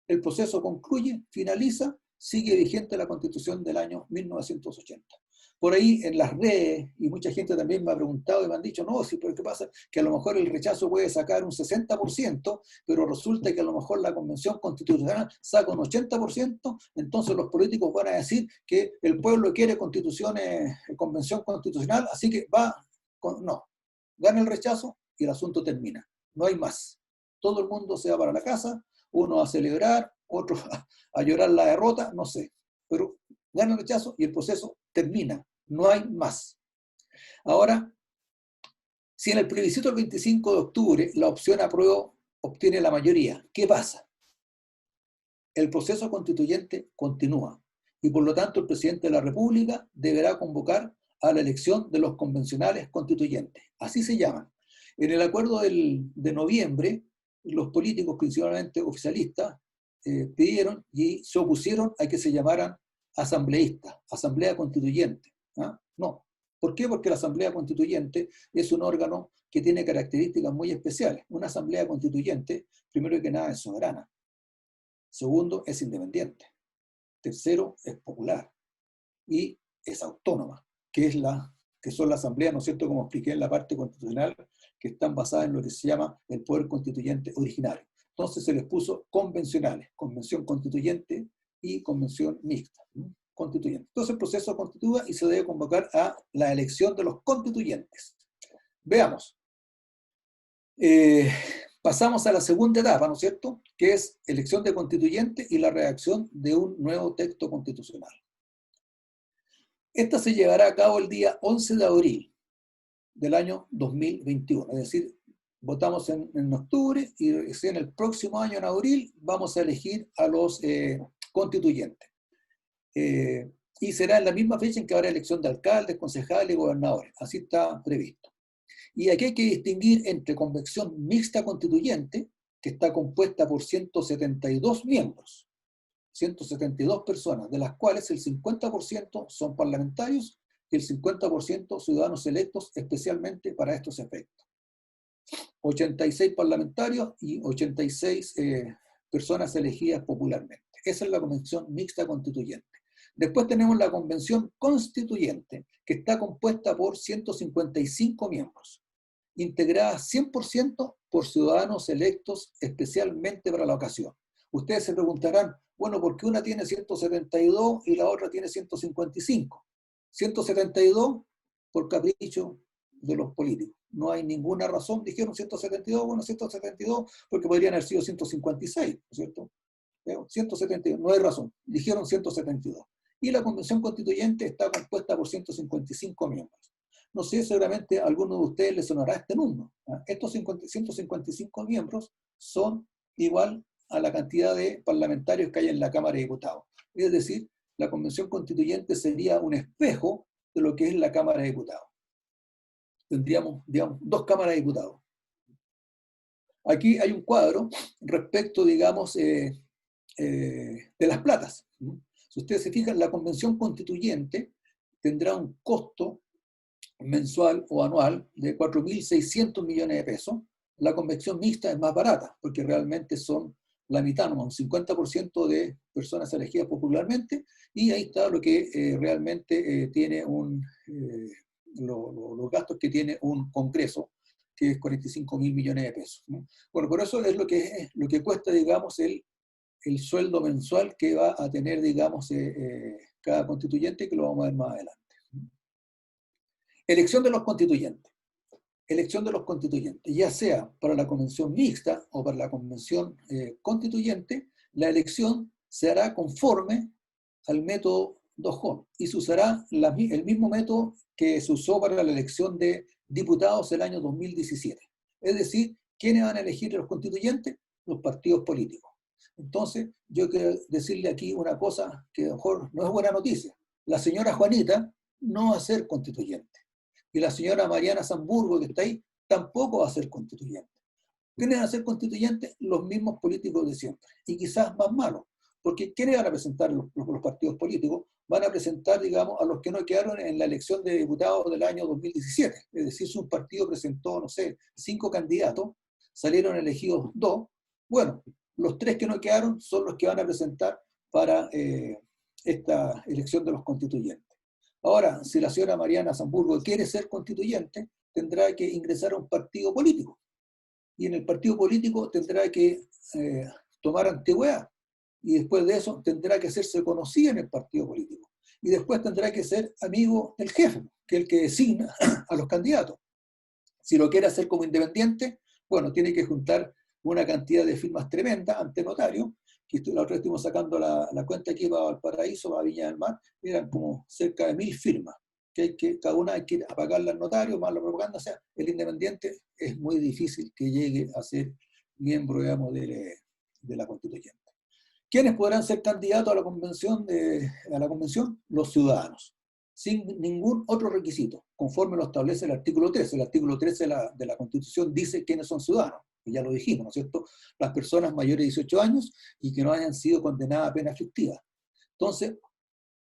el proceso concluye, finaliza, sigue vigente la Constitución del año 1980. Por ahí en las redes, y mucha gente también me ha preguntado y me han dicho, no, sí, pero ¿qué pasa? Que a lo mejor el rechazo puede sacar un 60%, pero resulta que a lo mejor la Convención Constitucional saca un 80%, entonces los políticos van a decir que el pueblo quiere Convención Constitucional, así que no, gana el rechazo y el asunto termina. No hay más. Todo el mundo se va para la casa, uno a celebrar, otro a llorar la derrota, no sé. Pero gana el rechazo y el proceso termina. No hay más. Ahora, si en el plebiscito del 25 de octubre la opción apruebo obtiene la mayoría, ¿qué pasa? El proceso constituyente continúa y por lo tanto el presidente de la República deberá convocar a la elección de los convencionales constituyentes. Así se llaman. En el acuerdo de noviembre, los políticos, principalmente oficialistas, pidieron y se opusieron a que se llamaran asambleístas, asamblea constituyente. ¿Ah? No. ¿Por qué? Porque la asamblea constituyente es un órgano que tiene características muy especiales. Una asamblea constituyente, primero que nada, es soberana. Segundo, es independiente. Tercero, es popular. Y es autónoma, que son las asambleas, ¿no es cierto?, como expliqué en la parte constitucional, que están basadas en lo que se llama el poder constituyente originario. Entonces se les puso convencionales, convención constituyente y convención mixta, constituyente. Entonces el proceso constituya y se debe convocar a la elección de los constituyentes. Veamos. Pasamos a la segunda etapa, ¿no es cierto?, que es elección de constituyente y la redacción de un nuevo texto constitucional. Esta se llevará a cabo el día 11 de abril del año 2021, es decir, votamos en octubre y en el próximo año, en abril, vamos a elegir a los constituyentes. Y será en la misma fecha en que habrá elección de alcaldes, concejales y gobernadores. Así está previsto. Y aquí hay que distinguir entre convención mixta constituyente, que está compuesta por 172 miembros, 172 personas, de las cuales el 50% son parlamentarios y el 50% ciudadanos electos especialmente para estos efectos. 86 parlamentarios y 86 personas elegidas popularmente. Esa es la convención mixta constituyente. Después tenemos la convención constituyente, que está compuesta por 155 miembros, integrada 100% por ciudadanos electos especialmente para la ocasión. Ustedes se preguntarán, bueno, ¿por qué una tiene 172 y la otra tiene 155? 172 por capricho de los políticos. No hay ninguna razón, dijeron 172, bueno, 172 porque podrían haber sido 156, ¿no es cierto? 172, no hay razón, dijeron 172. Y la convención constituyente está compuesta por 155 miembros. No sé, seguramente a alguno de ustedes les sonará este número. Estos 155 miembros son igual a la cantidad de parlamentarios que hay en la Cámara de Diputados. Es decir, la convención constituyente sería un espejo de lo que es la Cámara de Diputados. Tendríamos, digamos, 2 cámaras de diputados. Aquí hay un cuadro respecto, digamos, de las platas. Si ustedes se fijan, la convención constituyente tendrá un costo mensual o anual de 4.600 millones de pesos. La convención mixta es más barata, porque realmente son la mitad, ¿no? Un 50% de personas elegidas popularmente, y ahí está lo que realmente tiene los gastos que tiene un Congreso, que es 45.000 millones de pesos, ¿no? Bueno, por eso es lo que cuesta, digamos, el sueldo mensual que va a tener, digamos, cada constituyente, que lo vamos a ver más adelante. Elección de los constituyentes. Elección de los constituyentes, ya sea para la convención mixta o para la convención constituyente, la elección se hará conforme al método D'Hondt y se usará el mismo método que se usó para la elección de diputados el año 2017. Es decir, ¿quiénes van a elegir los constituyentes? Los partidos políticos. Entonces, yo quiero decirle aquí una cosa que a lo mejor no es buena noticia. La señora Juanita no va a ser constituyente. Y la señora Mariana Samburgo, que está ahí, tampoco va a ser constituyente. ¿Quiénes van a ser constituyentes? Los mismos políticos de siempre. Y quizás más malos. Porque ¿quiénes van a presentar los partidos políticos? Van a presentar, digamos, a los que no quedaron en la elección de diputados del año 2017. Es decir, si un partido presentó, no sé, 5 candidatos, salieron elegidos 2, bueno, los 3 que no quedaron son los que van a presentar para esta elección de los constituyentes. Ahora, si la señora Mariana Samburgo quiere ser constituyente, tendrá que ingresar a un partido político. Y en el partido político tendrá que tomar antigüedad. Y después de eso tendrá que hacerse conocida en el partido político. Y después tendrá que ser amigo del jefe, que es el que designa a los candidatos. Si lo quiere hacer como independiente, bueno, tiene que juntar una cantidad de firmas tremenda ante notario, que la otra vez estuvimos sacando la cuenta aquí para Valparaíso, para Viña del Mar, eran como cerca de 1.000 firmas, que cada una hay que pagarla al notario, más la propaganda. O sea, el independiente es muy difícil que llegue a ser miembro, digamos, de la constituyente. ¿Quiénes podrán ser candidatos a la convención? Los ciudadanos, sin ningún otro requisito, conforme lo establece el artículo 13. El artículo 13 de la Constitución dice quiénes son ciudadanos, que ya lo dijimos, ¿no es cierto? Las personas mayores de 18 años y que no hayan sido condenadas a pena efectiva. Entonces,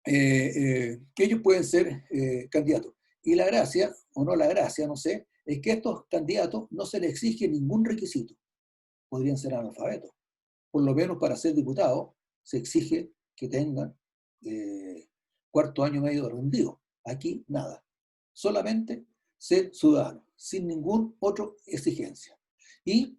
ellos pueden ser candidatos. Y la gracia, o no la gracia, no sé, es que a estos candidatos no se les exige ningún requisito. Podrían ser analfabetos. Por lo menos para ser diputado se exige que tengan 4º año medio rendido. Aquí nada. Solamente ser ciudadano, sin ninguna otra exigencia. Y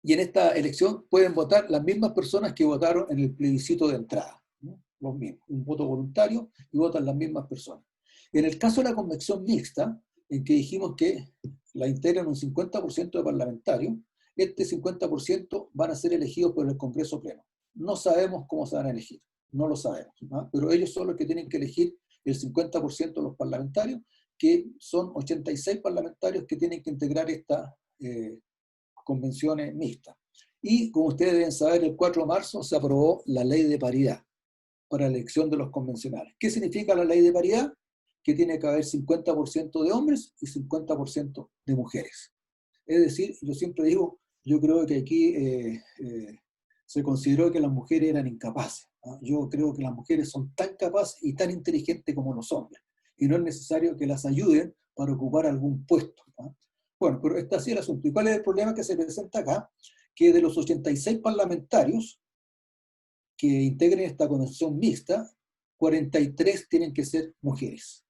en esta elección pueden votar las mismas personas que votaron en el plebiscito de entrada, ¿no? Los mismos, un voto voluntario, y votan las mismas personas. En el caso de la convención mixta, en que dijimos que la integran un 50% de parlamentarios, este 50% van a ser elegidos por el Congreso Pleno. No sabemos cómo se van a elegir, no lo sabemos, ¿no? Pero ellos son los que tienen que elegir el 50% de los parlamentarios, que son 86 parlamentarios que tienen que integrar esta convenciones mixtas. Y como ustedes deben saber, el 4 de marzo se aprobó la ley de paridad para la elección de los convencionales. ¿Qué significa la ley de paridad? Que tiene que haber 50% de hombres y 50% de mujeres. Es decir, yo siempre digo, yo creo que aquí se consideró que las mujeres eran incapaces, ¿no? Yo creo que las mujeres son tan capaces y tan inteligentes como los hombres, y no es necesario que las ayuden para ocupar algún puesto, ¿no? Bueno, pero está así el asunto. ¿Y cuál es el problema que se presenta acá? Que de los 86 parlamentarios, que integren esta convención mixta, 43 tienen que ser mujeres.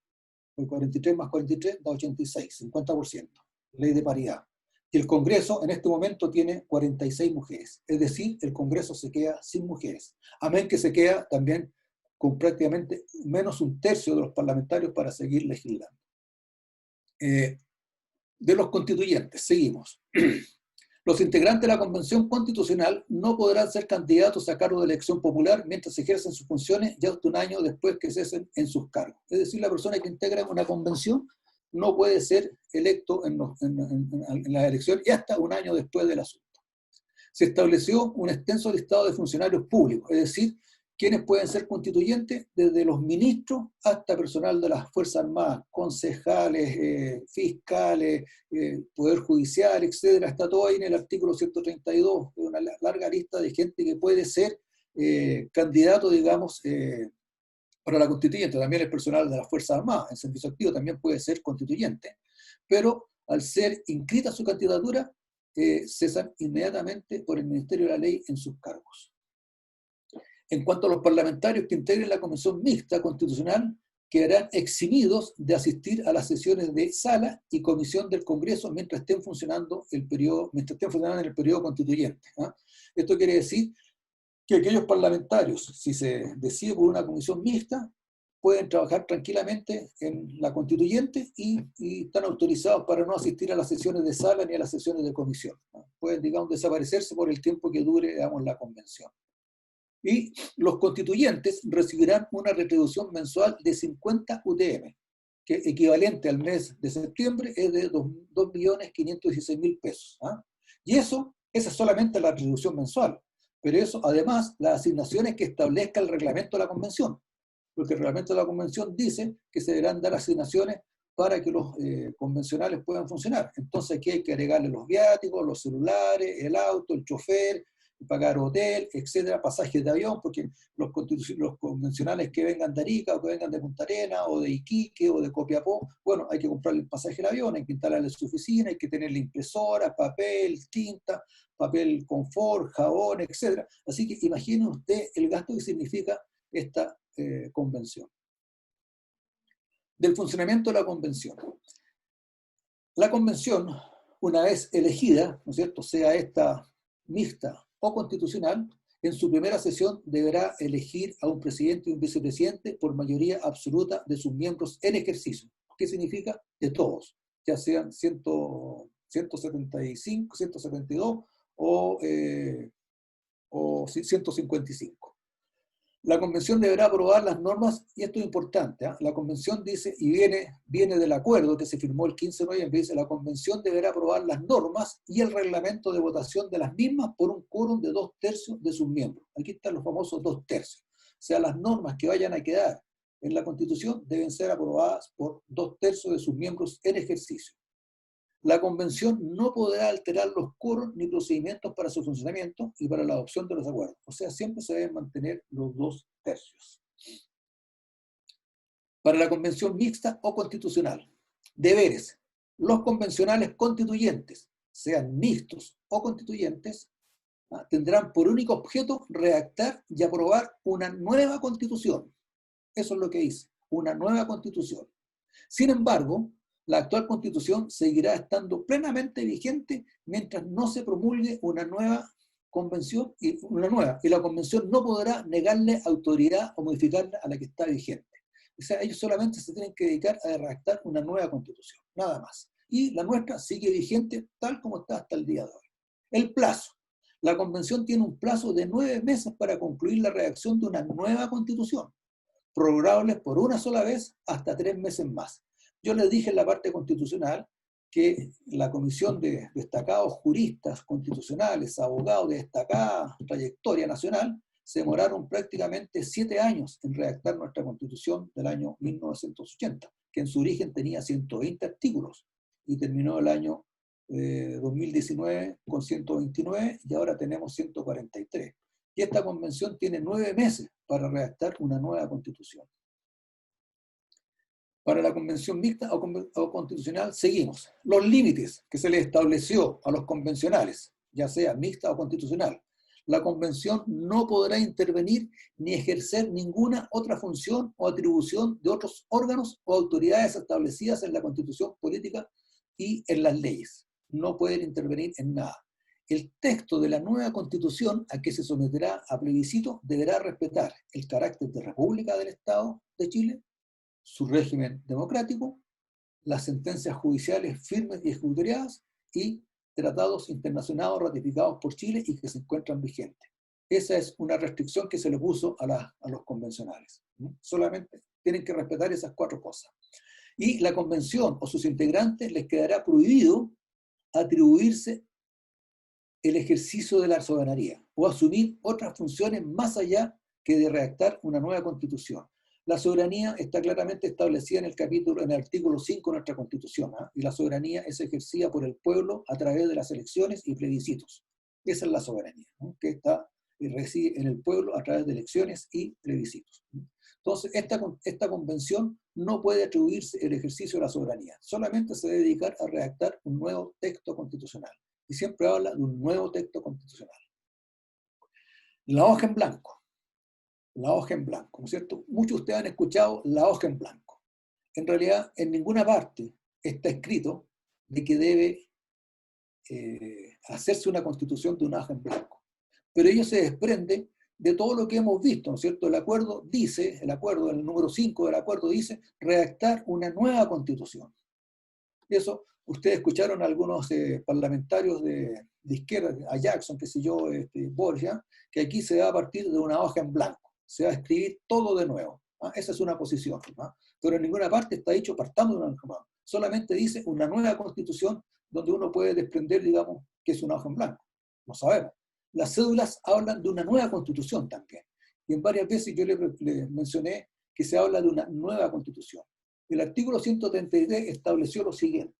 El 43 más 43 da 86, 50%, ley de paridad. Y el Congreso en este momento tiene 46 mujeres, es decir, el Congreso se queda sin mujeres. Amén que se queda también con prácticamente menos un tercio de los parlamentarios para seguir legislando. De los constituyentes, seguimos. Los integrantes de la Convención Constitucional no podrán ser candidatos a cargo de elección popular mientras ejercen sus funciones ya hasta un año después que cesen en sus cargos. Es decir, la persona que integra una convención no puede ser electo en la elección y hasta un año después del asunto. Se estableció un extenso listado de funcionarios públicos, es decir, quienes pueden ser constituyentes desde los ministros hasta personal de las Fuerzas Armadas, concejales, fiscales, Poder Judicial, etc. Está todo ahí en el artículo 132, de una larga lista de gente que puede ser candidato, digamos, para la constituyente. También el personal de las Fuerzas Armadas en servicio activo también puede ser constituyente. Pero al ser inscrita su candidatura, cesan inmediatamente por el Ministerio de la Ley en sus cargos. En cuanto a los parlamentarios que integren la Convención Mixta Constitucional, quedarán eximidos de asistir a las sesiones de sala y comisión del Congreso mientras estén funcionando en el periodo constituyente. Esto quiere decir que aquellos parlamentarios, si se decide por una comisión mixta, pueden trabajar tranquilamente en la constituyente y están autorizados para no asistir a las sesiones de sala ni a las sesiones de comisión. Pueden, digamos, desaparecerse por el tiempo que dure, digamos, la convención. Y los constituyentes recibirán una retribución mensual de 50 UTM, que equivalente al mes de septiembre es de 2.516.000 pesos. Y esa es solamente la retribución mensual, pero eso además las asignaciones que establezca el reglamento de la convención, porque el reglamento de la convención dice que se deberán dar asignaciones para que los convencionales puedan funcionar. Entonces aquí hay que agregarle los viáticos, los celulares, el auto, el chofer, pagar hotel, etcétera, pasajes de avión, porque los convencionales que vengan de Arica o que vengan de Punta Arenas o de Iquique o de Copiapó, bueno, hay que comprarle el pasaje del avión, hay que instalarle su oficina, hay que tener la impresora, papel, tinta, papel confort, jabón, etcétera. Así que imagine usted el gasto que significa esta convención. Del funcionamiento de la convención. La convención, una vez elegida, ¿no es cierto?, sea esta mixta o constitucional, en su primera sesión deberá elegir a un presidente y un vicepresidente por mayoría absoluta de sus miembros en ejercicio. ¿Qué significa? De todos, ya sean 175, 172 o 155. La convención deberá aprobar las normas, y esto es importante, la convención dice, y viene del acuerdo que se firmó el 15 de noviembre, dice, la convención deberá aprobar las normas y el reglamento de votación de las mismas por un quórum de 2/3 de sus miembros. Aquí están los famosos 2/3. O sea, las normas que vayan a quedar en la Constitución deben ser aprobadas por 2/3 de sus miembros en ejercicio. La convención no podrá alterar los quórums ni procedimientos para su funcionamiento y para la adopción de los acuerdos. O sea, siempre se deben mantener los 2/3. Para la convención mixta o constitucional, deberes. Los convencionales constituyentes, sean mixtos o constituyentes, tendrán por único objeto redactar y aprobar una nueva constitución. Eso es lo que dice, una nueva constitución. Sin embargo, la actual constitución seguirá estando plenamente vigente mientras no se promulgue una nueva convención y la convención no podrá negarle autoridad o modificarla a la que está vigente. O sea, ellos solamente se tienen que dedicar a redactar una nueva constitución, nada más. Y la nuestra sigue vigente tal como está hasta el día de hoy. El plazo. La convención tiene un plazo de 9 meses para concluir la redacción de una nueva constitución, prorrogables por una sola vez hasta 3 meses más. Yo les dije en la parte constitucional que la comisión de destacados juristas constitucionales, abogados de destacada trayectoria nacional, se demoraron prácticamente 7 años en redactar nuestra constitución del año 1980, que en su origen tenía 120 artículos y terminó el año 2019 con 129 y ahora tenemos 143. Y esta convención tiene 9 meses para redactar una nueva constitución. Para la convención mixta o constitucional seguimos. Los límites que se le estableció a los convencionales, ya sea mixta o constitucional. la Convención no podrá intervenir ni ejercer ninguna otra función o atribución de otros órganos o autoridades establecidas en la Constitución política y en las leyes. No pueden intervenir en nada. El texto de la nueva Constitución a que se someterá a plebiscito deberá respetar el carácter de República del Estado de Chile, su régimen democrático, las sentencias judiciales firmes y ejecutoriadas y tratados internacionales ratificados por Chile y que se encuentran vigentes. Esa es una restricción que se le puso a los convencionales. Solamente tienen que respetar esas 4 cosas. Y la convención o sus integrantes les quedará prohibido atribuirse el ejercicio de la soberanía o asumir otras funciones más allá que de redactar una nueva constitución. La soberanía está claramente establecida en el artículo 5 de nuestra Constitución, y la soberanía es ejercida por el pueblo a través de las elecciones y plebiscitos. Esa es la soberanía, que está y reside en el pueblo a través de elecciones y plebiscitos. Entonces, esta convención no puede atribuirse el ejercicio de la soberanía, solamente se debe dedicar a redactar un nuevo texto constitucional, y siempre habla de un nuevo texto constitucional. La hoja en blanco. La hoja en blanco, ¿no es cierto? Muchos de ustedes han escuchado la hoja en blanco. En realidad, en ninguna parte está escrito de que debe hacerse una constitución de una hoja en blanco. Pero ello se desprende de todo lo que hemos visto, ¿no es cierto? El acuerdo, el número 5 del acuerdo dice redactar una nueva constitución. Eso, ustedes escucharon a algunos parlamentarios de izquierda, a Jackson, qué sé yo, Borja, que aquí se va a partir de una hoja en blanco. Se va a escribir todo de nuevo. Esa es una posición. Pero en ninguna parte está dicho partamos de una hoja en blanco. Solamente dice una nueva constitución donde uno puede desprender, digamos, que es una hoja en blanco. No sabemos. Las cédulas hablan de una nueva constitución también. Y en varias veces yo le mencioné que se habla de una nueva constitución. El artículo 133 estableció lo siguiente.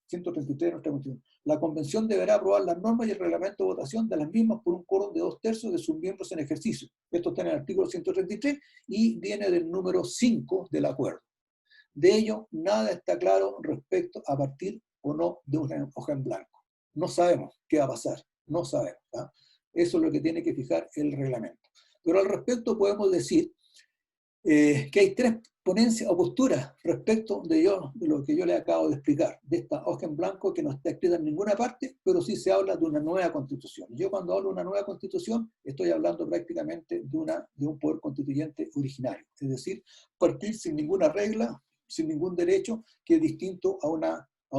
133 de nuestra Constitución. La Convención deberá aprobar las normas y el reglamento de votación de las mismas por un quórum de 2/3 de sus miembros en ejercicio. Esto está en el artículo 133 y viene del número 5 del acuerdo. De ello, nada está claro respecto a partir o no de una hoja en blanco. No sabemos qué va a pasar, no sabemos. Eso es lo que tiene que fijar el reglamento. Pero al respecto podemos decir que hay 3 ponencias o posturas respecto de lo que yo le acabo de explicar, de esta hoja en blanco que no está escrita en ninguna parte, pero sí se habla de una nueva constitución. Yo cuando hablo de una nueva constitución, estoy hablando prácticamente de un poder constituyente originario, es decir, partir sin ninguna regla, sin ningún derecho, que es distinto a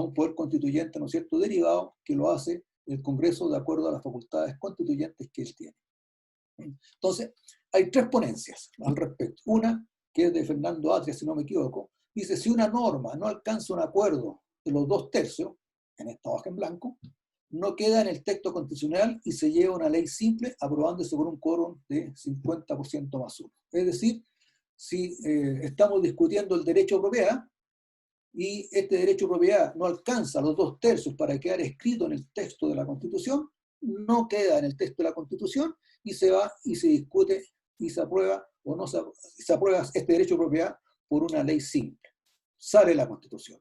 un poder constituyente, ¿no es cierto?, derivado, que lo hace el Congreso de acuerdo a las facultades constituyentes que él tiene. Entonces, hay 3 ponencias al respecto. Una, que es de Fernando Atria, si no me equivoco, dice, si una norma no alcanza un acuerdo de los 2/3, en esta hoja en blanco, no queda en el texto constitucional y se lleva una ley simple aprobándose por un quórum de 50% más 1. Es decir, si estamos discutiendo el derecho a propiedad y este derecho a propiedad no alcanza los 2/3 para quedar escrito en el texto de la Constitución, no queda en el texto de la Constitución y se va y se discute y se aprueba o no se aprueba este derecho a propiedad por una ley simple. Sale la Constitución.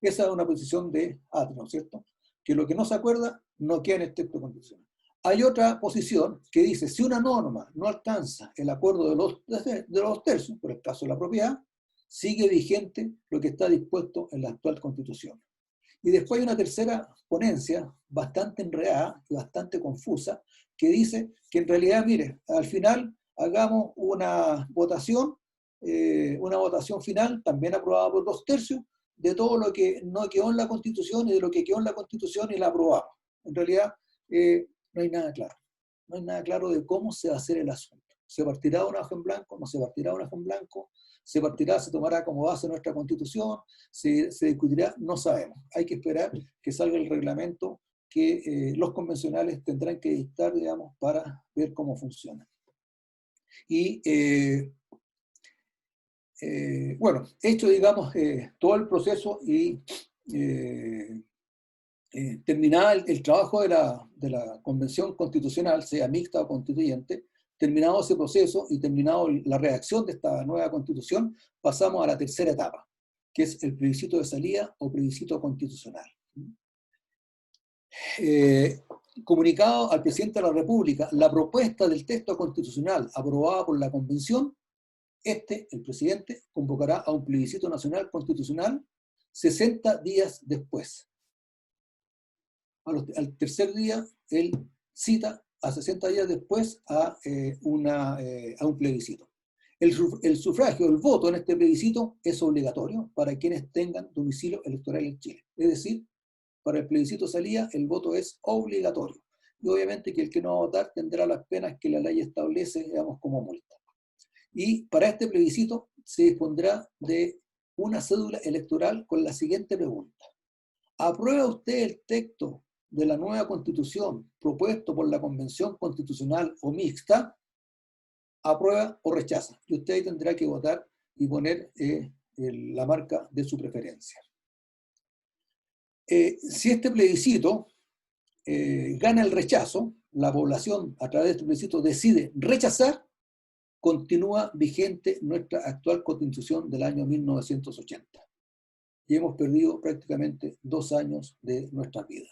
Esa es una posición de Atria, ¿no es cierto? Que lo que no se acuerda no queda en el texto constitucional. Hay otra posición que dice, si una norma no alcanza el acuerdo de los 2/3, por el caso de la propiedad, sigue vigente lo que está dispuesto en la actual Constitución. Y después hay una tercera ponencia, bastante enredada y bastante confusa, que dice que en realidad, mire, al final hagamos una votación final, también aprobada por 2/3, de todo lo que no quedó en la Constitución y de lo que quedó en la Constitución y la aprobamos. En realidad, no hay nada claro. No hay nada claro de cómo se va a hacer el asunto. ¿Se partirá de una hoja en blanco? ¿No se partirá de una hoja en blanco? ¿Se partirá, se tomará como base nuestra Constitución? ¿Se discutirá? No sabemos. Hay que esperar que salga el reglamento que los convencionales tendrán que dictar, digamos, para ver cómo funciona. Y bueno, hecho, digamos, todo el proceso y terminada el trabajo de la Convención Constitucional, sea mixta o constituyente, terminado ese proceso y terminado la redacción de esta nueva Constitución, pasamos a la tercera etapa, que es el plebiscito de salida o plebiscito constitucional. comunicado al presidente de la República la propuesta del texto constitucional aprobada por la Convención, el presidente, convocará a un plebiscito nacional constitucional 60 días después. Al tercer día, él cita a 60 días después a un plebiscito. El sufragio, el voto en este plebiscito es obligatorio para quienes tengan domicilio electoral en Chile. Es decir, para el plebiscito salida, el voto es obligatorio. Y obviamente que el que no va a votar tendrá las penas que la ley establece, digamos, como multa. Y para este plebiscito se dispondrá de una cédula electoral con la siguiente pregunta. ¿Aprueba usted el texto de la nueva Constitución propuesto por la Convención Constitucional o mixta? ¿Aprueba o rechaza? Y usted ahí tendrá que votar y poner la marca de su preferencia. Si este plebiscito gana el rechazo, la población a través de este plebiscito decide rechazar, continúa vigente nuestra actual Constitución del año 1980. Y hemos perdido prácticamente 2 años de nuestra vida.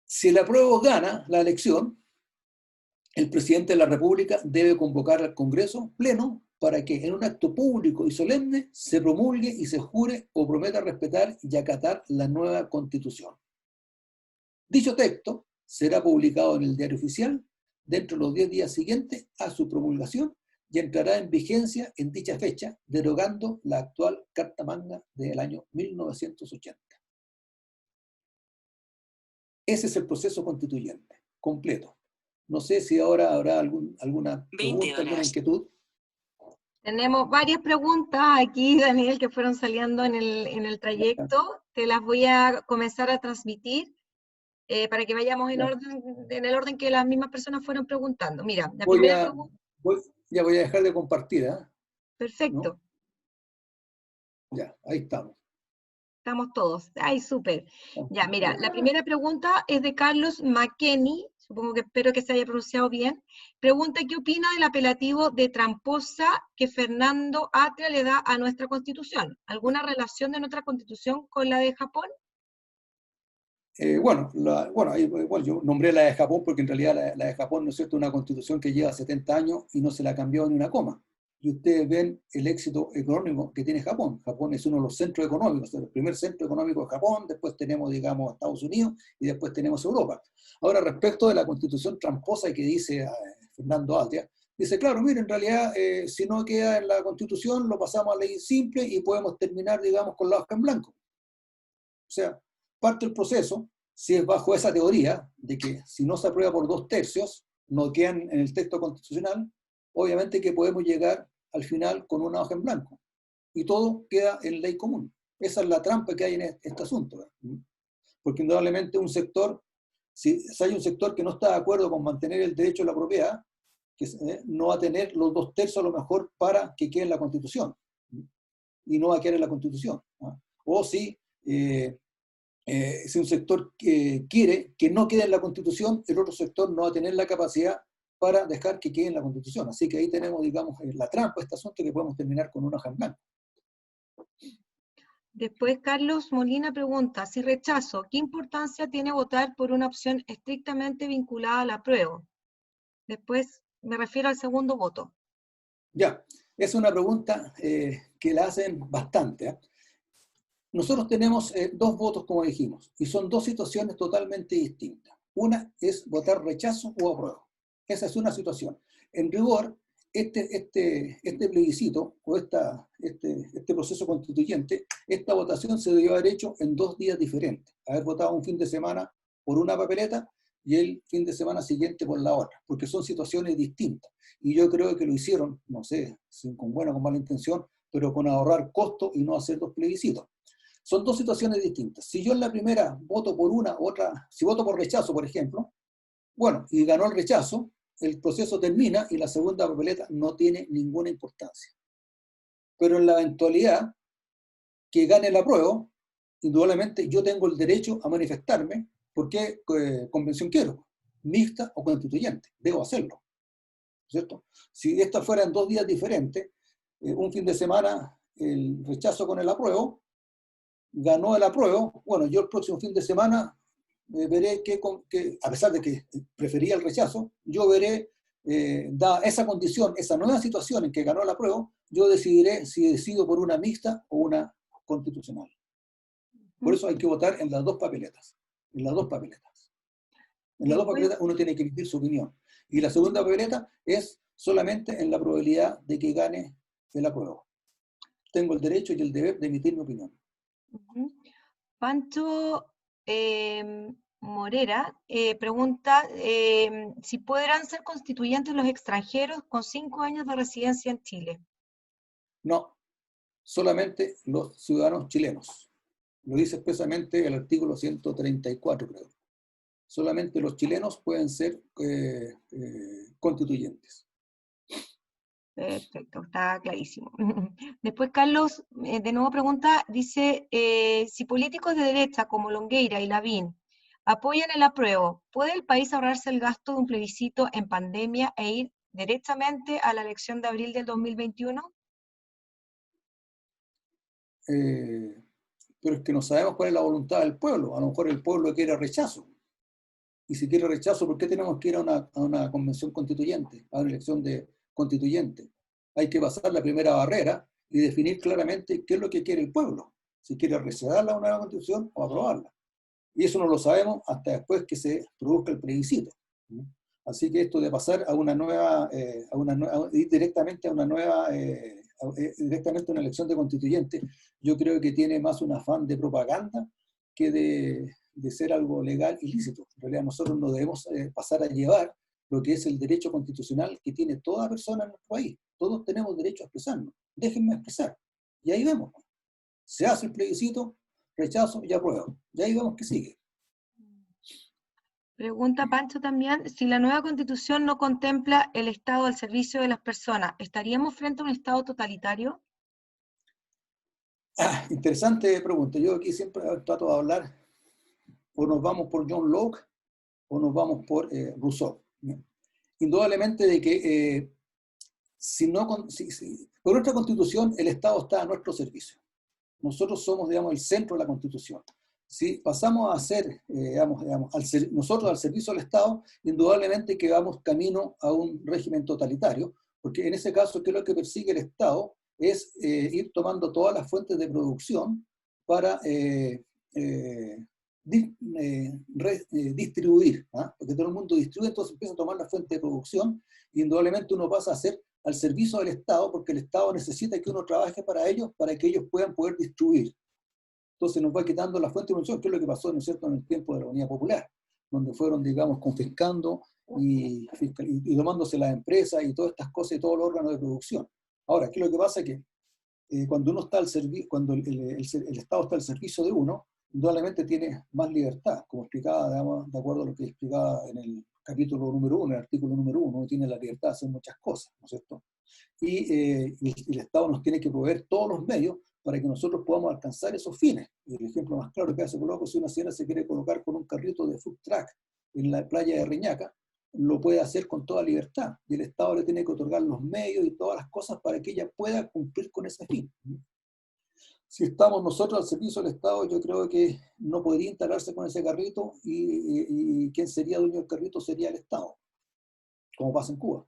Si el apruebo gana la elección, el presidente de la República debe convocar al Congreso pleno para que en un acto público y solemne se promulgue y se jure o prometa respetar y acatar la nueva Constitución. Dicho texto será publicado en el Diario Oficial dentro de los 10 días siguientes a su promulgación y entrará en vigencia en dicha fecha, derogando la actual Carta Magna del año 1980. Ese es el proceso constituyente, completo. No sé si ahora habrá alguna pregunta, alguna inquietud. Tenemos varias preguntas aquí, Daniel, que fueron saliendo en el trayecto. Te las voy a comenzar a transmitir para que vayamos en el orden que las mismas personas fueron preguntando. Mira, la primera pregunta... Ya voy a dejar de compartir, ¿eh? Perfecto. ¿No? Ya, ahí estamos. Estamos todos. ¡Ay, súper! Ya, mira, la primera pregunta es de Carlos McKenney, supongo que espero que se haya pronunciado bien. Pregunta, ¿qué opina del apelativo de tramposa que Fernando Atria le da a nuestra Constitución? ¿Alguna relación de nuestra Constitución con la de Japón? Bueno, yo nombré la de Japón porque en realidad la de Japón, ¿no es cierto?, una Constitución que lleva 70 años y no se la cambió ni una coma. Y ustedes ven el éxito económico que tiene Japón. Japón es uno de los centros económicos, el primer centro económico de Japón, después tenemos, digamos, Estados Unidos y después tenemos Europa. Ahora, respecto de la Constitución tramposa que dice Fernando Atria, dice, claro, mire, en realidad, si no queda en la Constitución, lo pasamos a ley simple y podemos terminar, digamos, con la hoja en blanco. O sea, parte del proceso, si es bajo esa teoría de que si no se aprueba por 2/3, no quedan en el texto constitucional, obviamente que podemos llegar al final con una hoja en blanco. Y todo queda en ley común. Esa es la trampa que hay en este asunto. Porque indudablemente un sector, si hay un sector que no está de acuerdo con mantener el derecho a la propiedad, que no va a tener los 2/3 a lo mejor para que quede en la Constitución. Y no va a quedar en la Constitución. O si un sector quiere que no quede en la Constitución, el otro sector no va a tener la capacidad para dejar que quede en la Constitución. Así que ahí tenemos, digamos, la trampa, este asunto que podemos terminar con una hoja en blanco. Después Carlos Molina pregunta, si rechazo, ¿qué importancia tiene votar por una opción estrictamente vinculada al apruebo? Después me refiero al segundo voto. Ya, es una pregunta que la hacen bastante. Nosotros tenemos 2 votos, como dijimos, y son 2 situaciones totalmente distintas. Una es votar rechazo o apruebo. Esa es una situación. En rigor, este plebiscito o este proceso constituyente, esta votación se debió haber hecho en 2 días diferentes. Haber votado un fin de semana por una papeleta y el fin de semana siguiente por la otra, porque son situaciones distintas. Y yo creo que lo hicieron, no sé, con buena o con mala intención, pero con ahorrar costos y no hacer 2 plebiscitos. Son 2 situaciones distintas. Si yo en la primera voto por una, otra, si voto por rechazo, por ejemplo, bueno, y ganó el rechazo, el proceso termina y la segunda papeleta no tiene ninguna importancia. Pero en la eventualidad que gane el apruebo, indudablemente yo tengo el derecho a manifestarme por qué convención quiero, mixta o constituyente, debo hacerlo, ¿cierto? Si estas fueran 2 días diferentes, un fin de semana el rechazo con el apruebo, ganó el apruebo, bueno, yo el próximo fin de semana veré a pesar de que prefería el rechazo, yo veré, da esa condición, esa nueva situación en que ganó la apruebo, yo decidiré si decido por una mixta o una constitucional. Por eso hay que votar en las dos papeletas. En las dos papeletas. En las dos papeletas uno tiene que emitir su opinión. Y la segunda papeleta es solamente en la probabilidad de que gane el apruebo. Tengo el derecho y el deber de emitir mi opinión. Pancho Morera pregunta si podrán ser constituyentes los extranjeros con 5 años de residencia en Chile. No, solamente los ciudadanos chilenos. Lo dice expresamente el artículo 134, creo. Solamente los chilenos pueden ser constituyentes. Perfecto, está clarísimo. Después Carlos de nuevo pregunta, dice, si políticos de derecha como Longueira y Lavín apoyan el apruebo, ¿puede el país ahorrarse el gasto de un plebiscito en pandemia e ir directamente a la elección de abril del 2021? Pero es que no sabemos cuál es la voluntad del pueblo. A lo mejor el pueblo quiere rechazo. Y si quiere rechazo, ¿por qué tenemos que ir a una convención constituyente, a una elección de constituyente? Hay que pasar la primera barrera y definir claramente qué es lo que quiere el pueblo. Si quiere rechazar la nueva constitución o aprobarla. Y eso no lo sabemos hasta después que se produzca el plebiscito. Así que esto de pasar a una nueva, directamente a una nueva, directamente a una elección de constituyente, yo creo que tiene más un afán de propaganda que de ser algo legal y lícito. En realidad nosotros no debemos pasar a llevar lo que es el derecho constitucional que tiene toda persona en nuestro país. Todos tenemos derecho a expresarnos. Déjenme expresar. Y ahí vemos. Se hace el plebiscito, rechazo y apruebo. Y ahí vemos que sigue. Pregunta Pancho también, si la nueva constitución no contempla el Estado al servicio de las personas, ¿estaríamos frente a un Estado totalitario? Interesante pregunta. Yo aquí siempre trato de hablar, o nos vamos por John Locke, o nos vamos por Rousseau. Indudablemente de que por nuestra constitución el Estado está a nuestro servicio. Nosotros somos, digamos, el centro de la constitución. Si pasamos a ser, nosotros al servicio del Estado, indudablemente que vamos camino a un régimen totalitario, porque en ese caso, ¿qué es lo que persigue el Estado? Es ir tomando todas las fuentes de producción para distribuir, ¿ah? Porque todo el mundo distribuye, entonces empieza a tomar la fuente de producción, y indudablemente uno pasa a ser al servicio del Estado, porque el Estado necesita que uno trabaje para ellos, para que ellos puedan poder distribuir. Entonces nos va quitando la fuente de producción, que es lo que pasó, ¿no es cierto?, en el tiempo de la Unidad Popular, donde fueron, digamos, confiscando y tomándose las empresas y todas estas cosas y todos los órganos de producción. Ahora, ¿qué es lo que pasa? Que cuando uno está al servicio, cuando el Estado está al servicio de uno, indudablemente tiene más libertad, como explicaba, digamos, de acuerdo a lo que explicaba en el capítulo número 1, el artículo número 1, uno tiene la libertad de hacer muchas cosas, ¿no es cierto? Y el Estado nos tiene que proveer todos los medios para que nosotros podamos alcanzar esos fines. Y el ejemplo más claro que hace coloco, si una señora se quiere colocar con un carrito de food truck en la playa de Reñaca, lo puede hacer con toda libertad, y el Estado le tiene que otorgar los medios y todas las cosas para que ella pueda cumplir con ese fin. Si estamos nosotros al servicio del Estado, yo creo que no podría instalarse con ese carrito, y quien sería dueño del carrito sería el Estado, como pasa en Cuba.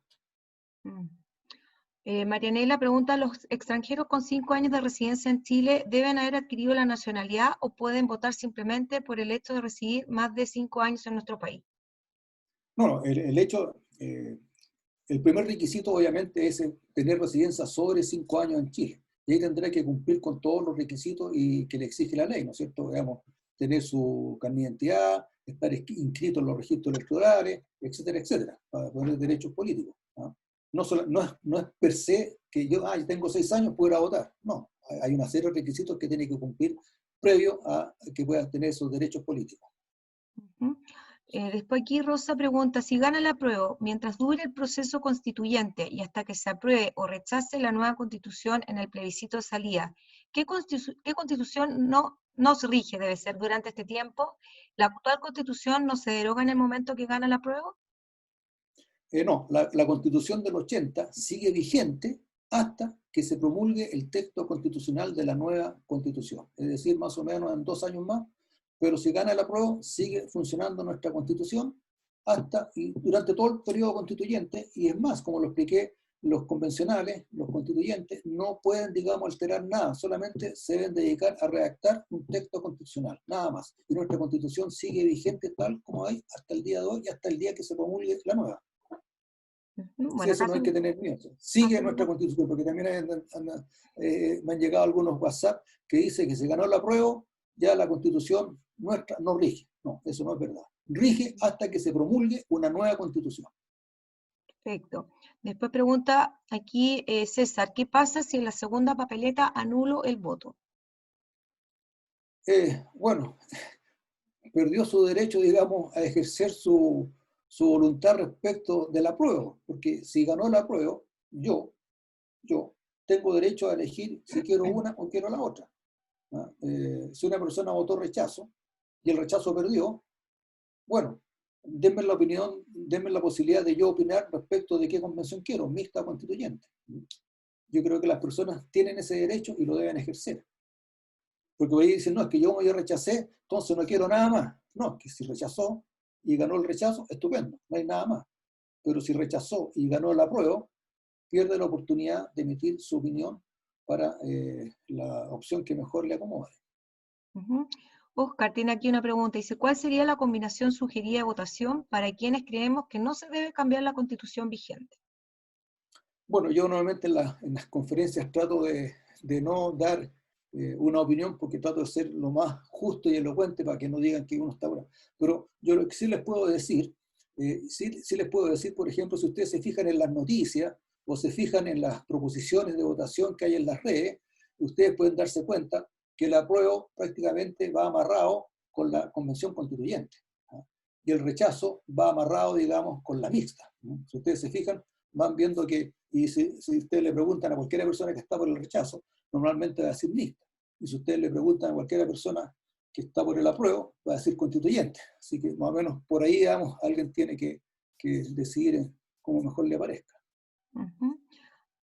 Marianela pregunta, ¿los extranjeros con 5 años de residencia en Chile deben haber adquirido la nacionalidad o pueden votar simplemente por el hecho de residir más de 5 años en nuestro país? No, el hecho, el primer requisito obviamente es tener residencia sobre 5 años en Chile. Y ahí tendrá que cumplir con todos los requisitos y que le exige la ley, ¿no es cierto? Digamos, tener su carnet de identidad, estar inscrito en los registros electorales, etcétera, etcétera, para tener derechos políticos, ¿no? No es per se que yo tengo 6 años, puedo ir a votar. No, hay una serie de requisitos que tiene que cumplir previo a que pueda tener esos derechos políticos. Después aquí Rosa pregunta, si gana el apruebo, mientras dure el proceso constituyente y hasta que se apruebe o rechace la nueva constitución en el plebiscito de salida, ¿qué constitución nos rige debe ser durante este tiempo? ¿La actual constitución no se deroga en el momento que gana el apruebo? No, la constitución del 80 sigue vigente hasta que se promulgue el texto constitucional de la nueva constitución. Es decir, más o menos en 2 años más pero si gana el apruebo, sigue funcionando nuestra Constitución hasta y durante todo el periodo constituyente, y es más, como lo expliqué, los convencionales, los constituyentes, no pueden, digamos, alterar nada, solamente se deben dedicar a redactar un texto constitucional, nada más. Y nuestra Constitución sigue vigente tal como hay hasta el día de hoy y hasta el día que se promulgue la nueva. Sí, Bueno, eso acá no hay que tener miedo. Sigue nuestra hacemos- Constitución, porque también me han llegado algunos WhatsApp que dice que se ganó el apruebo, ya la Constitución nuestra no rige. No, eso no es verdad. Rige hasta que se promulgue una nueva Constitución. Perfecto. Después pregunta aquí César, ¿qué pasa si en la segunda papeleta anulo el voto? Bueno, perdió su derecho, digamos, a ejercer su voluntad respecto del apruebo, porque si ganó el apruebo, yo tengo derecho a elegir si quiero una o quiero la otra. ¿Ah? Si una persona votó rechazo y el rechazo perdió, bueno, denme la opinión, denme la posibilidad de yo opinar respecto de qué convención quiero, mixta o constituyente. Yo creo que las personas tienen ese derecho y lo deben ejercer. Porque ahí dicen, no, es que yo rechacé, entonces no quiero nada más. No, que si rechazó y ganó el rechazo, estupendo, no hay nada más. Pero si rechazó y ganó el apruebo, pierde la oportunidad de emitir su opinión para la opción que mejor le acomode. Ujú. Oscar tiene aquí una pregunta, dice, ¿cuál sería la combinación sugerida de votación para quienes creemos que no se debe cambiar la Constitución vigente? Bueno, yo normalmente en las conferencias trato de no dar una opinión porque trato de ser lo más justo y elocuente para que no digan que uno está ahora. Pero yo lo que sí les puedo decir, sí les puedo decir, por ejemplo, si ustedes se fijan en las noticias o se fijan en las proposiciones de votación que hay en las redes, ustedes pueden darse cuenta que el apruebo prácticamente va amarrado con la convención constituyente, ¿no? Y el rechazo va amarrado, digamos, con la mixta, ¿no? Si ustedes se fijan, van viendo que, y si ustedes le preguntan a cualquier persona que está por el rechazo, normalmente va a decir mixta. Y si ustedes le preguntan a cualquier persona que está por el apruebo, va a decir constituyente. Así que más o menos por ahí, digamos, alguien tiene que decidir como mejor le parezca. Ujú.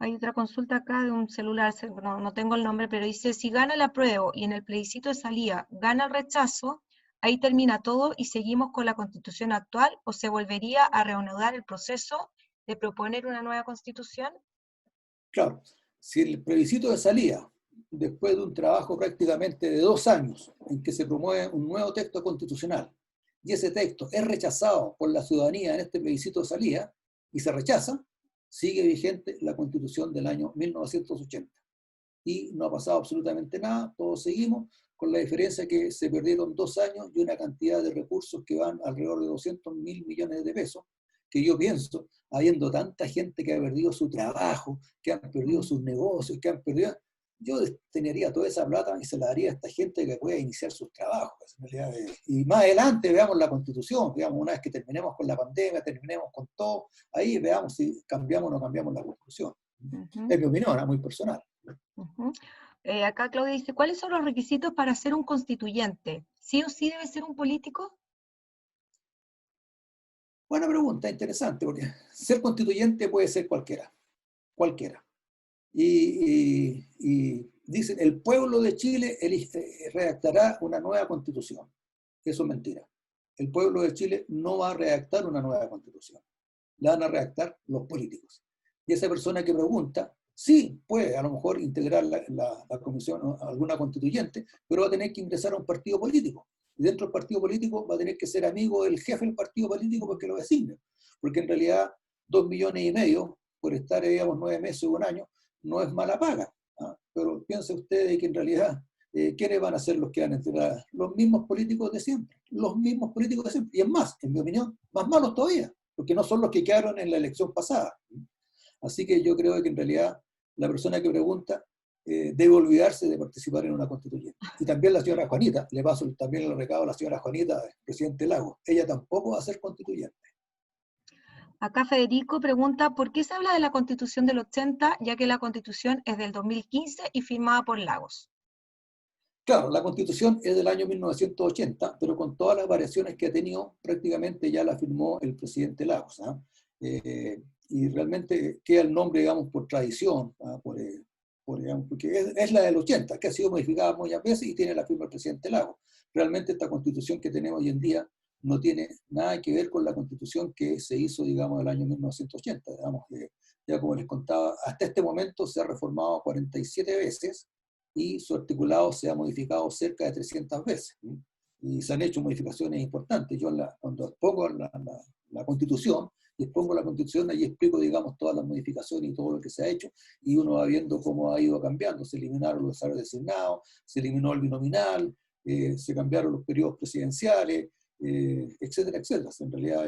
Hay otra consulta acá de un celular, no tengo el nombre, pero dice, si gana el apruebo y en el plebiscito de salida gana el rechazo, ahí termina todo y seguimos con la constitución actual o se volvería a reanudar el proceso de proponer una nueva constitución. Claro, si el plebiscito de salida, después de un trabajo prácticamente de 2 años en que se promueve un nuevo texto constitucional, y ese texto es rechazado por la ciudadanía en este plebiscito de salida, y se rechaza, sigue vigente la Constitución del año 1980. Y no ha pasado absolutamente nada, todos seguimos, con la diferencia que se perdieron 2 años y una cantidad de recursos que van alrededor de 200.000 millones de pesos, que yo pienso, habiendo tanta gente que ha perdido su trabajo, que han perdido sus negocios, que han perdido, yo destinaría toda esa plata y se la daría a esta gente que pueda iniciar sus trabajos. Y más adelante veamos la Constitución, veamos una vez que terminemos con la pandemia, terminemos con todo, ahí veamos si cambiamos o no cambiamos la Constitución. Ujú, Es mi opinión, es muy personal. ujú. Acá Claudia dice, ¿cuáles son los requisitos para ser un constituyente? ¿Sí o sí debe ser un político? Buena pregunta, interesante, porque ser constituyente puede ser cualquiera, cualquiera. Y dicen, el pueblo de Chile redactará una nueva constitución. Eso es mentira. El pueblo de Chile no va a redactar una nueva constitución. La van a redactar los políticos. Y esa persona que pregunta, sí, puede a lo mejor integrar la comisión alguna constituyente, pero va a tener que ingresar a un partido político. Y dentro del partido político va a tener que ser amigo del jefe del partido político porque lo designe. Porque en realidad 2,5 millones por estar, digamos, 9 meses o un año, no es mala paga. ¿Ah? Pero piense usted de que en realidad, ¿quiénes van a ser los que van a entrar? Los mismos políticos de siempre. Los mismos políticos de siempre. Y es más, en mi opinión, más malos todavía, porque no son los que quedaron en la elección pasada. Así que yo creo que en realidad la persona que pregunta debe olvidarse de participar en una constituyente. Y también la señora Juanita, le paso también el recado a la señora Juanita, presidente Lagos, ella tampoco va a ser constituyente. Acá Federico pregunta, ¿por qué se habla de la Constitución del 80, ya que la Constitución es del 2015 y firmada por Lagos? Claro, la Constitución es del año 1980, pero con todas las variaciones que ha tenido, prácticamente ya la firmó el presidente Lagos. ¿Ah? Y realmente queda el nombre, digamos, por tradición, ¿ah? porque es la del 80, que ha sido modificada muchas veces y tiene la firma del presidente Lagos. Realmente esta constitución que tenemos hoy en día no tiene nada que ver con la constitución que se hizo, digamos, el año 1980. Digamos, ya como les contaba, hasta este momento se ha reformado 47 veces y su articulado se ha modificado cerca de 300 veces. Y se han hecho modificaciones importantes. Yo cuando expongo la constitución, y expongo la constitución, ahí explico, digamos, todas las modificaciones y todo lo que se ha hecho, y uno va viendo cómo ha ido cambiando. Se eliminaron los salarios designados, se eliminó el binominal, se cambiaron los periodos presidenciales, etcétera, etcétera. En realidad,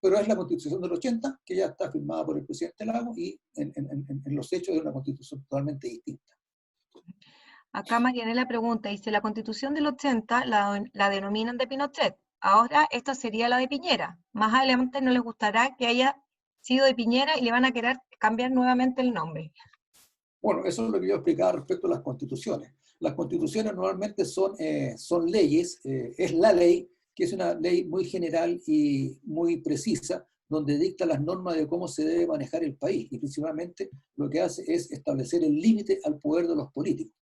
pero es la constitución del 80 que ya está firmada por el presidente Lagos y en los hechos es una constitución totalmente distinta. Acá Marianela pregunta, dice, la constitución del 80 la denominan de Pinochet, ahora esta sería la de Piñera. Más adelante no les gustará que haya sido de Piñera y le van a querer cambiar nuevamente el nombre. Bueno, eso es lo que yo explicaba respecto a las constituciones. Las constituciones normalmente son leyes, es la ley, que es una ley muy general y muy precisa, donde dicta las normas de cómo se debe manejar el país, y principalmente lo que hace es establecer el límite al poder de los políticos.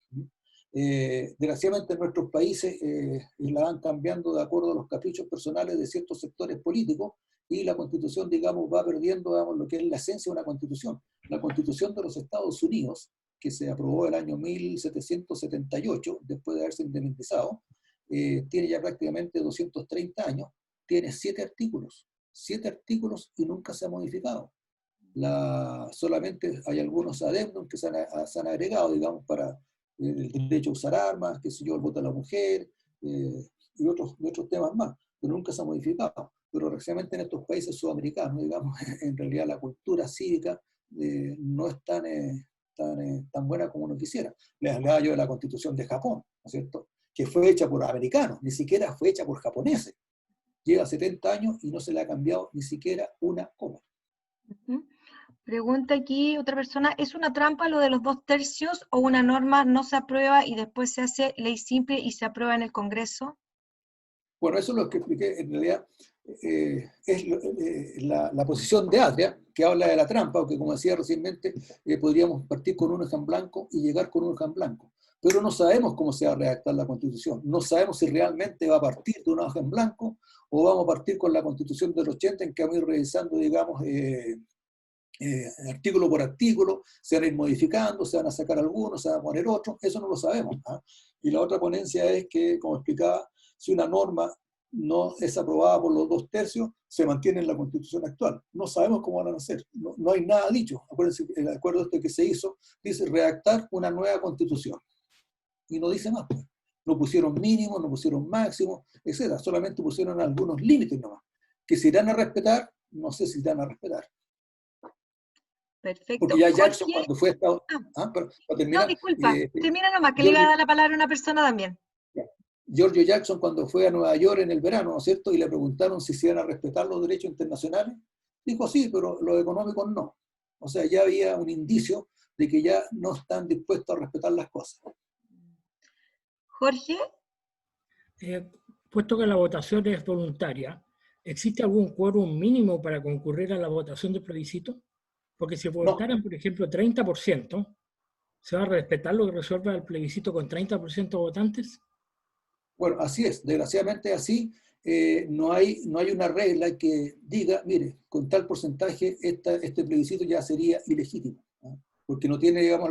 Desgraciadamente en nuestros países la van cambiando de acuerdo a los caprichos personales de ciertos sectores políticos, y la Constitución, digamos, va perdiendo, digamos, lo que es la esencia de una Constitución. La Constitución de los Estados Unidos, que se aprobó el año 1778, después de haberse independizado, tiene ya prácticamente 230 años, tiene 7 artículos y nunca se ha modificado. Solamente hay algunos adendum que se han agregado, digamos, para el derecho a usar armas, qué sé yo, el voto de la mujer, y otros temas más, pero nunca se ha modificado. Pero recientemente en estos países sudamericanos, digamos, en realidad la cultura cívica no es tan buena como uno quisiera. Les hablaba yo de la Constitución de Japón, ¿no es cierto?, que fue hecha por americanos, ni siquiera fue hecha por japoneses. Lleva 70 años y no se le ha cambiado ni siquiera una coma. Pregunta aquí otra persona, ¿es una trampa lo de los 2/3 o una norma no se aprueba y después se hace ley simple y se aprueba en el Congreso? Bueno, eso es lo que expliqué. En realidad es la posición de Adria, que habla de la trampa, o que, como decía recientemente, podríamos partir con un hoja en blanco y llegar con un hoja en blanco. Pero no sabemos cómo se va a redactar la Constitución. No sabemos si realmente va a partir de una hoja en blanco o vamos a partir con la Constitución del 80, en que vamos a ir revisando, digamos, artículo por artículo, se van a ir modificando, se van a sacar algunos, se van a poner otros, eso no lo sabemos. Y la otra ponencia es que, como explicaba, si una norma no es aprobada por los 2/3, se mantiene en la Constitución actual. No sabemos cómo van a hacer, no hay nada dicho. Acuérdense que el acuerdo este que se hizo dice redactar una nueva Constitución. Y no dice más. No pusieron mínimos, no pusieron máximos, etc. Solamente pusieron algunos límites nomás. Que se irán a respetar, no sé si irán a respetar. Perfecto. Porque ya Jackson, Jorge, cuando fue a Estados Unidos, para terminar, no, disculpa, termina nomás, que le iba a dar la palabra a una persona también. Giorgio Jackson, cuando fue a Nueva York en el verano, ¿no es cierto?, y le preguntaron si se iban a respetar los derechos internacionales, dijo sí, pero los económicos no. O sea, ya había un indicio de que ya no están dispuestos a respetar las cosas. Jorge. Puesto que la votación es voluntaria, ¿existe algún quórum mínimo para concurrir a la votación del plebiscito? Porque si votaran, por ejemplo, 30%, ¿se va a respetar lo que resuelva el plebiscito con 30% de votantes? Bueno, así es, desgraciadamente así. No hay una regla que diga, mire, con tal porcentaje este plebiscito ya sería ilegítimo, ¿no? Porque no tiene, digamos,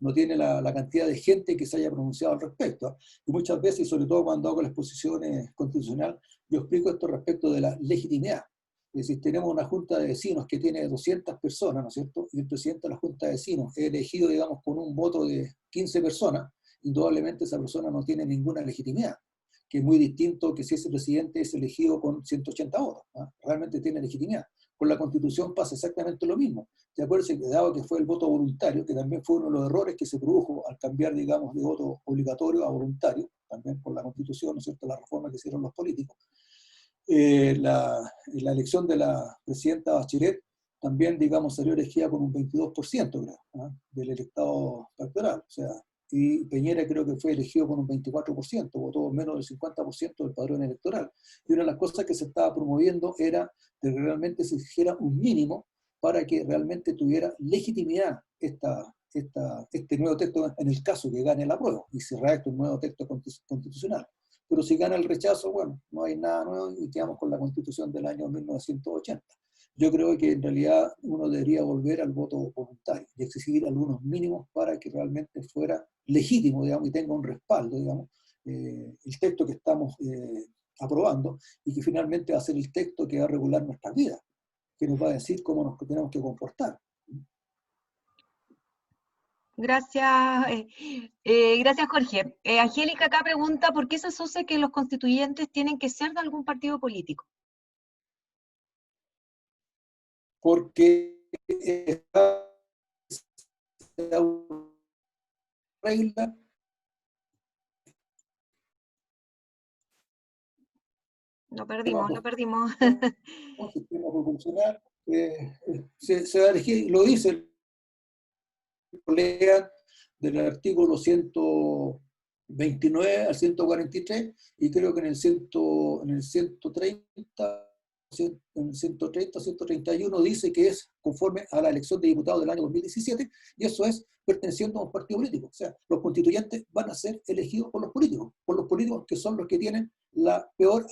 no tiene la cantidad de gente que se haya pronunciado al respecto. Y muchas veces, sobre todo cuando hago la exposición constitucional, yo explico esto respecto de la legitimidad. Es decir, tenemos una junta de vecinos que tiene 200 personas, ¿no es cierto? Y el presidente de la junta de vecinos es elegido, digamos, con un voto de 15 personas, indudablemente esa persona no tiene ninguna legitimidad, que es muy distinto que si ese presidente es elegido con 180 votos, ¿no? Realmente tiene legitimidad. Con la Constitución pasa exactamente lo mismo. ¿Te acuerdas que dado que fue el voto voluntario, que también fue uno de los errores que se produjo al cambiar, digamos, de voto obligatorio a voluntario, también por la Constitución, ¿no es cierto?, la reforma que hicieron los políticos? La elección de la presidenta Bachelet también, digamos, salió elegida con un 22%, creo, ¿no?, del electorado electoral. O sea, y Piñera creo que fue elegido con un 24%, votó menos del 50% del padrón electoral. Y una de las cosas que se estaba promoviendo era que realmente se exigiera un mínimo para que realmente tuviera legitimidad esta este nuevo texto en el caso que gane la prueba y se redacte un nuevo texto constitucional. Pero si gana el rechazo, bueno, no hay nada nuevo y quedamos con la Constitución del año 1980. Yo creo que en realidad uno debería volver al voto voluntario y exigir algunos mínimos para que realmente fuera legítimo, digamos, y tenga un respaldo, digamos, el texto que estamos aprobando y que finalmente va a ser el texto que va a regular nuestras vidas, que nos va a decir cómo nos tenemos que comportar. Gracias, gracias Jorge. Angélica acá pregunta, ¿por qué se asocia que los constituyentes tienen que ser de algún partido político? Porque está una regla. Lo perdimos, lo perdimos. Un sistema proporcional, se va a elegir, lo dice el colega del artículo 129 al 143, y creo que en el 130, en el 130, 131 dice que es conforme a la elección de diputados del año 2017, y eso es perteneciendo a un partido político. O sea, los constituyentes van a ser elegidos por los políticos que son los que tienen la peor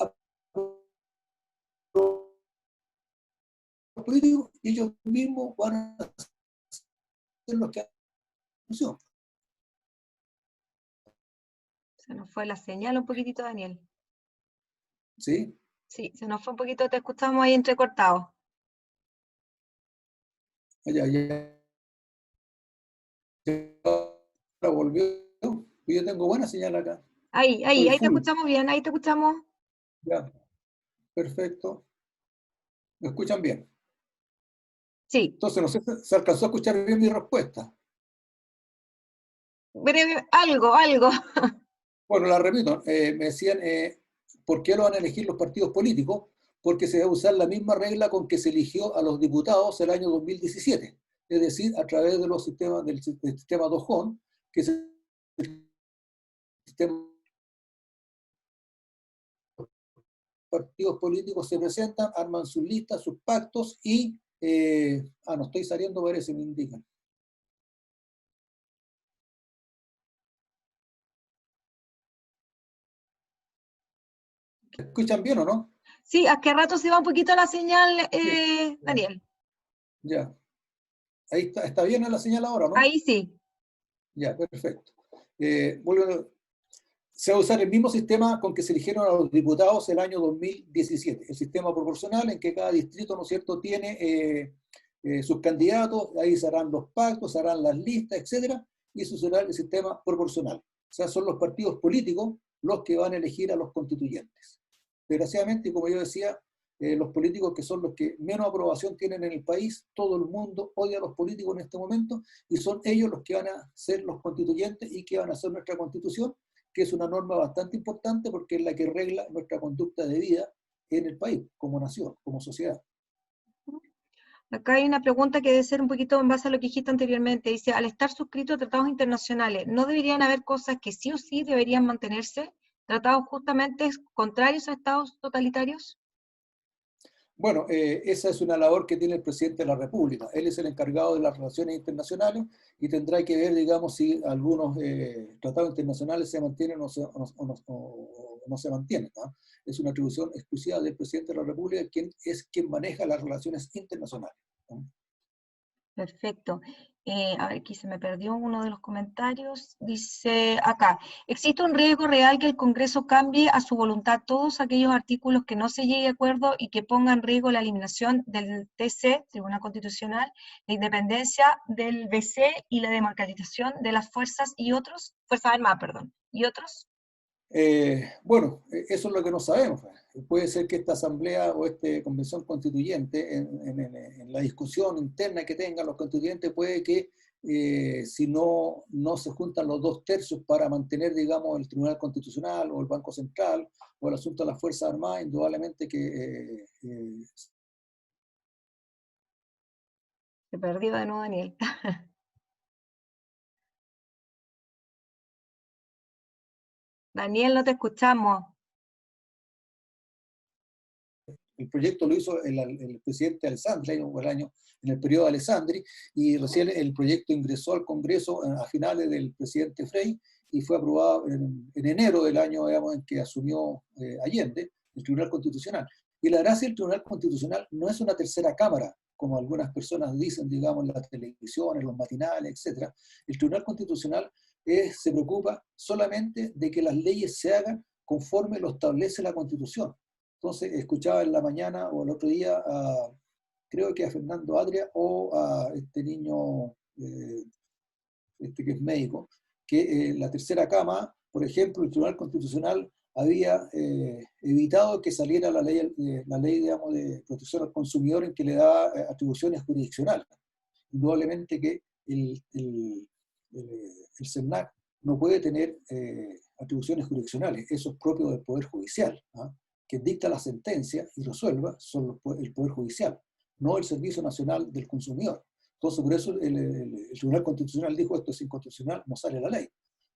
políticos, y ellos mismos van a ser los que hacen. Se nos fue la señal un poquitito, Daniel. ¿Sí? Sí, se nos fue un poquito, te escuchamos ahí entrecortado. Ya volvió. Yo tengo buena señal acá. Ahí te escuchamos bien, ahí te escuchamos. Ya, perfecto. ¿Me escuchan bien? Sí, Entonces, no sé si se alcanzó a escuchar bien mi respuesta. breve, algo. Bueno, la repito. Me decían, ¿por qué lo van a elegir los partidos políticos? Porque se va a usar la misma regla con que se eligió a los diputados el año 2017. Es decir, a través de los sistemas del sistema Dojón, que es el sistema. Partidos políticos se presentan, arman sus listas, sus pactos y... no estoy saliendo, parece, me indican. ¿Me escuchan bien o no? Sí, a qué rato se va un poquito la señal, Sí. Daniel. Ya. Ahí está bien la señal ahora, ¿no? Ahí sí. Ya, perfecto. Se va a usar el mismo sistema con que se eligieron a los diputados el año 2017, el sistema proporcional en que cada distrito, ¿no es cierto?, tiene sus candidatos, ahí se harán los pactos, se harán las listas, etcétera, y eso será el sistema proporcional. O sea, son los partidos políticos los que van a elegir a los constituyentes. Desgraciadamente, como yo decía, los políticos que son los que menos aprobación tienen en el país, todo el mundo odia a los políticos en este momento, y son ellos los que van a ser los constituyentes y que van a hacer nuestra constitución, que es una norma bastante importante porque es la que regla nuestra conducta de vida en el país, como nación, como sociedad. Acá hay una pregunta que debe ser un poquito en base a lo que dijiste anteriormente. Dice, al estar suscrito a tratados internacionales, ¿no deberían haber cosas que sí o sí deberían mantenerse? ¿Tratados justamente contrarios a estados totalitarios? Bueno, esa es una labor que tiene el presidente de la República. Él es el encargado de las relaciones internacionales y tendrá que ver, digamos, si algunos tratados internacionales se mantienen o no se mantienen, ¿no? Es una atribución exclusiva del presidente de la República, quien maneja las relaciones internacionales, ¿no? Perfecto. A ver, aquí se me perdió uno de los comentarios. Dice acá, ¿existe un riesgo real que el Congreso cambie a su voluntad todos aquellos artículos que no se llegue a acuerdo y que pongan en riesgo la eliminación del TC, Tribunal Constitucional, la independencia del BC y la democratización de las Fuerzas Armadas, perdón, y otros? Bueno, eso es lo que no sabemos. Puede ser que esta asamblea o esta convención constituyente, en la discusión interna que tengan los constituyentes, puede que si no se juntan los 2/3 para mantener, digamos, el Tribunal Constitucional o el Banco Central o el asunto de las Fuerzas Armadas, indudablemente que... Se perdió de nuevo Daniel. Daniel, no te escuchamos. El proyecto lo hizo el presidente Alessandri, en el periodo de Alessandri, y recién el proyecto ingresó al Congreso a finales del presidente Frei y fue aprobado en enero del año, digamos, en que asumió Allende, el Tribunal Constitucional. Y la gracia del Tribunal Constitucional no es una tercera cámara, como algunas personas dicen, digamos, en la televisión, en los matinales, etc. El Tribunal Constitucional se preocupa solamente de que las leyes se hagan conforme lo establece la Constitución. Entonces, escuchaba en la mañana o el otro día, creo que a Fernando Adria o a este niño, que es médico, que la tercera cámara, por ejemplo, el Tribunal Constitucional había evitado que saliera la ley, digamos, de protección al consumidor en que le da atribuciones jurisdiccionales. Indudablemente que el CERNAC no puede tener atribuciones jurisdiccionales, eso es propio del Poder Judicial. Quien dicta la sentencia y resuelva son el Poder Judicial, no el Servicio Nacional del Consumidor. Entonces, por eso el Tribunal Constitucional dijo esto es inconstitucional, no sale la ley.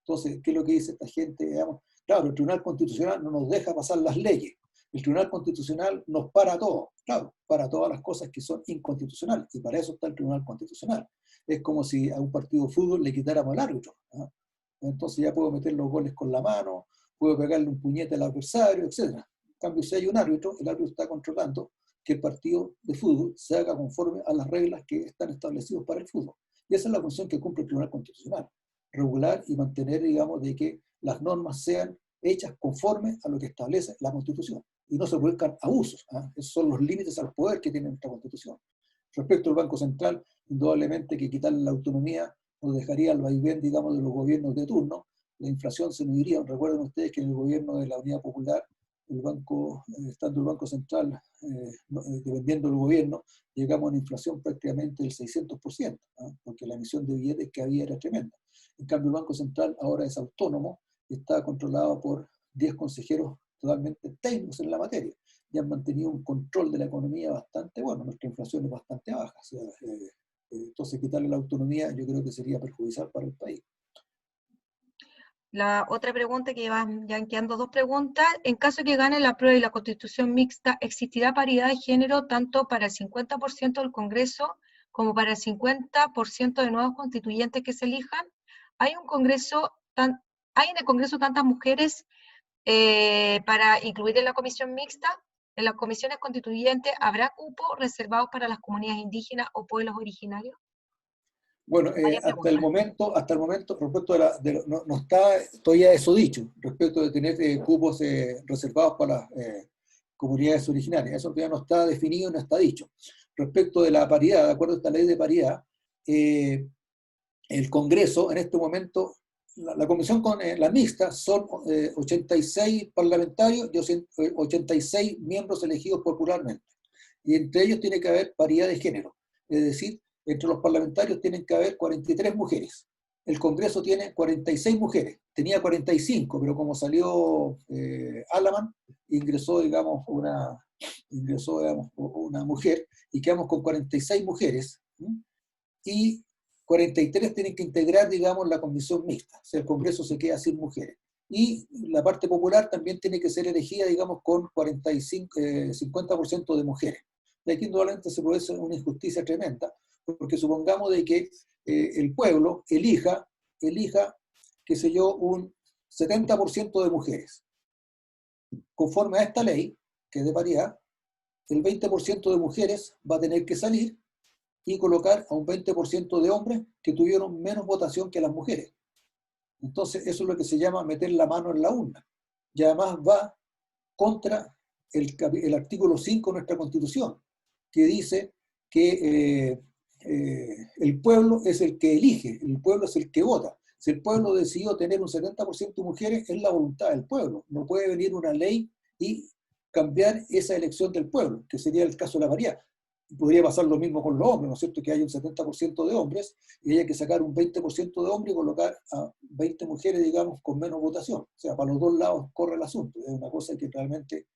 Entonces, ¿qué es lo que dice esta gente? Digamos, claro, el Tribunal Constitucional no nos deja pasar las leyes. El Tribunal Constitucional nos para todo, claro, para todas las cosas que son inconstitucionales, y para eso está el Tribunal Constitucional. Es como si a un partido de fútbol le quitáramos al árbitro. Entonces ya puedo meter los goles con la mano, puedo pegarle un puñete al adversario, etc. En cambio, si hay un árbitro, el árbitro está controlando que el partido de fútbol se haga conforme a las reglas que están establecidas para el fútbol. Y esa es la función que cumple el Tribunal Constitucional, regular y mantener, digamos, de que las normas sean hechas conforme a lo que establece la Constitución y no se produzcan abusos. Esos son los límites al poder que tiene nuestra Constitución. Respecto al Banco Central, indudablemente que quitarle la autonomía nos dejaría al vaivén, digamos, de los gobiernos de turno. La inflación se nos iría. Recuerden ustedes que en el gobierno de la Unidad Popular, estando el Banco Central dependiendo del gobierno, llegamos a una inflación prácticamente del 600%, porque la emisión de billetes que había era tremenda. En cambio, el Banco Central ahora es autónomo, está controlado por 10 consejeros totalmente técnicos en la materia, y han mantenido un control de la economía bastante bueno. Nuestra inflación es bastante baja. O sea, entonces, quitarle la autonomía yo creo que sería perjudicial para el país. La otra pregunta, que van ya quedando dos preguntas: en caso que gane la prueba y la constitución mixta, ¿existirá paridad de género tanto para el 50% del Congreso como para el 50% de nuevos constituyentes que se elijan? ¿Hay en el Congreso tantas mujeres para incluir en la comisión mixta? ¿En las comisiones constituyentes habrá cupos reservados para las comunidades indígenas o pueblos originarios? Bueno, hasta el momento, respecto no está todavía eso dicho, respecto de tener cupos reservados para las comunidades originarias. Eso todavía no está definido, no está dicho. Respecto de la paridad, de acuerdo a esta ley de paridad, el Congreso en este momento, la comisión con la mixta son 86 parlamentarios y 86 miembros elegidos popularmente. Y entre ellos tiene que haber paridad de género, es decir, entre los parlamentarios tienen que haber 43 mujeres. El Congreso tiene 46 mujeres. Tenía 45, pero como salió Alaman, ingresó, digamos, una mujer, y quedamos con 46 mujeres. Y 43 tienen que integrar, digamos, la comisión mixta. O sea, el Congreso se queda sin mujeres. Y la parte popular también tiene que ser elegida, digamos, con 50% de mujeres. De aquí indudablemente se produce una injusticia tremenda, porque supongamos de que el pueblo elija, qué sé yo, un 70% de mujeres. Conforme a esta ley, que es de paridad, el 20% de mujeres va a tener que salir y colocar a un 20% de hombres que tuvieron menos votación que las mujeres. Entonces, eso es lo que se llama meter la mano en la urna. Y además va contra el artículo 5 de nuestra Constitución, que dice que el pueblo es el que elige, el pueblo es el que vota. Si el pueblo decidió tener un 70% de mujeres, es la voluntad del pueblo. No puede venir una ley y cambiar esa elección del pueblo, que sería el caso de la paridad. Podría pasar lo mismo con los hombres, ¿no es cierto? Que hay un 70% de hombres y hay que sacar un 20% de hombres y colocar a 20 mujeres, digamos, con menos votación. O sea, para los dos lados corre el asunto. Es una cosa que realmente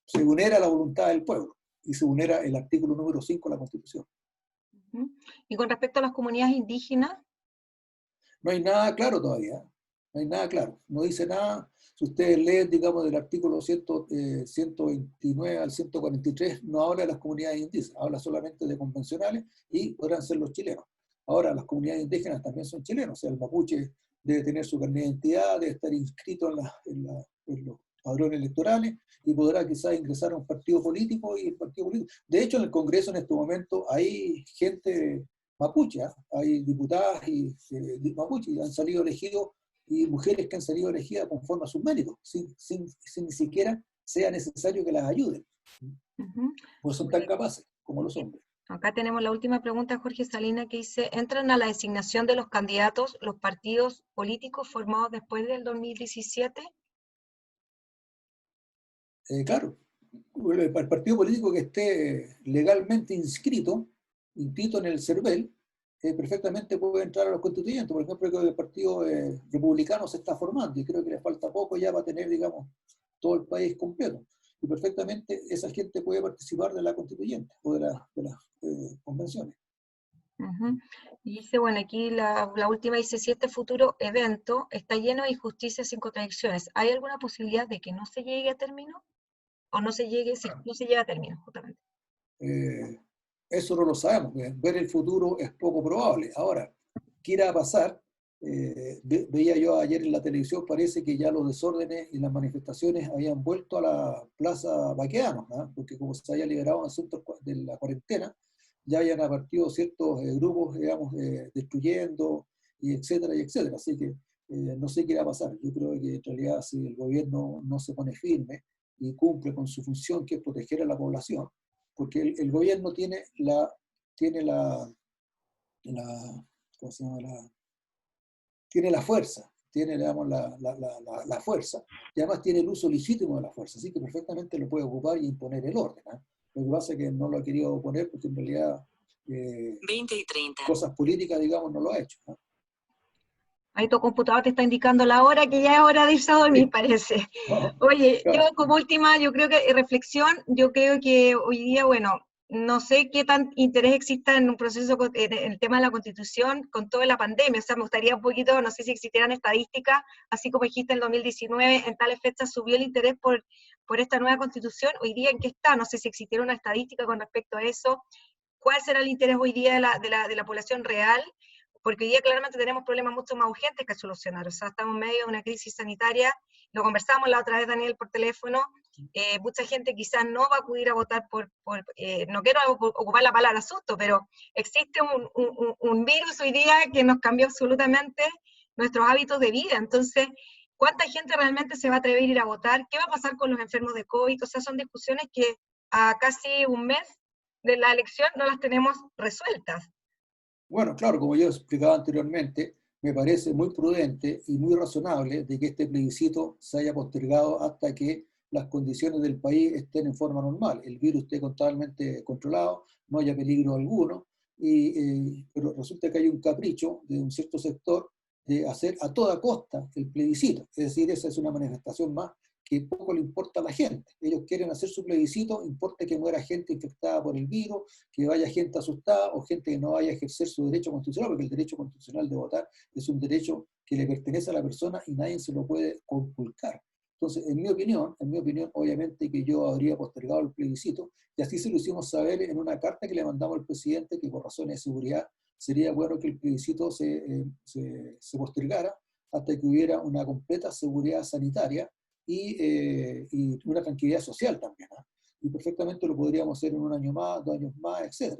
se vulnera la voluntad del pueblo y se vulnera el artículo número 5 de la Constitución. Y con respecto a las comunidades indígenas, no hay nada claro todavía. No hay nada claro. No dice nada. si ustedes leen, digamos, del artículo 129 al 143, no habla de las comunidades indígenas, habla solamente de convencionales y podrán ser los chilenos. Ahora, las comunidades indígenas también son chilenos, o sea, el mapuche debe tener su carnet de identidad, debe estar inscrito en los padrones electorales y podrá quizás ingresar a un partido político y el partido político. De hecho, en el Congreso en este momento hay gente mapuche, hay diputadas y mapuche, y han salido elegidos, y mujeres que han salido elegidas conforme a sus méritos, sin ni siquiera sea necesario que las ayuden, pues son tan capaces como los hombres. Acá tenemos la última pregunta, Jorge Salina, que dice, ¿entran a la designación de los candidatos los partidos políticos formados después del 2017? Claro, el partido político que esté legalmente inscrito en el CERVEL, perfectamente puede entrar a los constituyentes. Por ejemplo, creo que el partido republicano se está formando y creo que le falta poco ya para tener, digamos, todo el país completo. Y perfectamente esa gente puede participar de la constituyente o de las convenciones. Y dice, bueno, aquí la última dice, si este futuro evento está lleno de injusticias sin contradicciones, ¿hay alguna posibilidad de que no se llegue a término? ¿O no se llegue, si no se llega a término, justamente? Eso no lo sabemos. Ver el futuro es poco probable. Ahora, ¿qué irá a pasar? Veía yo ayer en la televisión, parece que ya los desórdenes y las manifestaciones habían vuelto a la Plaza Baqueano, ¿no? Porque como se había liberado asuntos de la cuarentena, ya habían aparecido ciertos grupos, digamos, destruyendo, y etcétera, y etcétera. Así que no sé qué irá a pasar. Yo creo que en realidad si el gobierno no se pone firme y cumple con su función, que es proteger a la población, porque el gobierno tiene la ¿cómo se llama? Tiene la fuerza, tiene, digamos, la fuerza, y además tiene el uso legítimo de la fuerza, así que perfectamente lo puede ocupar y imponer el orden. Lo que pasa es que no lo ha querido poner porque en realidad 20 y 30. Cosas políticas, digamos, no lo ha hecho. Ahí tu computador te está indicando la hora, que ya es hora de irse a dormir, parece. Oye, Claro. yo como última, yo creo que reflexión, yo creo que hoy día, bueno, no sé qué tan interés exista en un proceso, en el tema de la Constitución, con toda la pandemia. O sea, me gustaría un poquito, no sé si existieran estadísticas, así como dijiste en 2019, en tales fechas subió el interés por esta nueva Constitución. Hoy día, ¿en qué está? No sé si existiera una estadística con respecto a eso. ¿Cuál será el interés hoy día de la población real? Porque hoy día claramente tenemos problemas mucho más urgentes que solucionar. O sea, estamos en medio de una crisis sanitaria, lo conversamos la otra vez, Daniel, por teléfono. Mucha gente quizás no va a acudir a votar no quiero ocupar la palabra susto, pero existe un virus hoy día que nos cambió absolutamente nuestros hábitos de vida. Entonces, ¿cuánta gente realmente se va a atrever a ir a votar? ¿Qué va a pasar con los enfermos de COVID? O sea, son discusiones que a casi un mes de la elección no las tenemos resueltas. Bueno, claro, como yo explicaba anteriormente, me parece muy prudente y muy razonable de que este plebiscito se haya postergado hasta que las condiciones del país estén en forma normal, el virus esté totalmente controlado, no haya peligro alguno, pero resulta que hay un capricho de un cierto sector de hacer a toda costa el plebiscito. Es decir, esa es una manifestación más que poco le importa a la gente. Ellos quieren hacer su plebiscito, importa que muera gente infectada por el virus, que vaya gente asustada o gente que no vaya a ejercer su derecho constitucional, porque el derecho constitucional de votar es un derecho que le pertenece a la persona y nadie se lo puede conculcar. Entonces, en mi opinión, obviamente que yo habría postergado el plebiscito, y así se lo hicimos saber en una carta que le mandamos al presidente, que por razones de seguridad sería bueno que el plebiscito se postergara hasta que hubiera una completa seguridad sanitaria y una tranquilidad social también. Y perfectamente lo podríamos hacer en 1 año más, 2 años más, etc.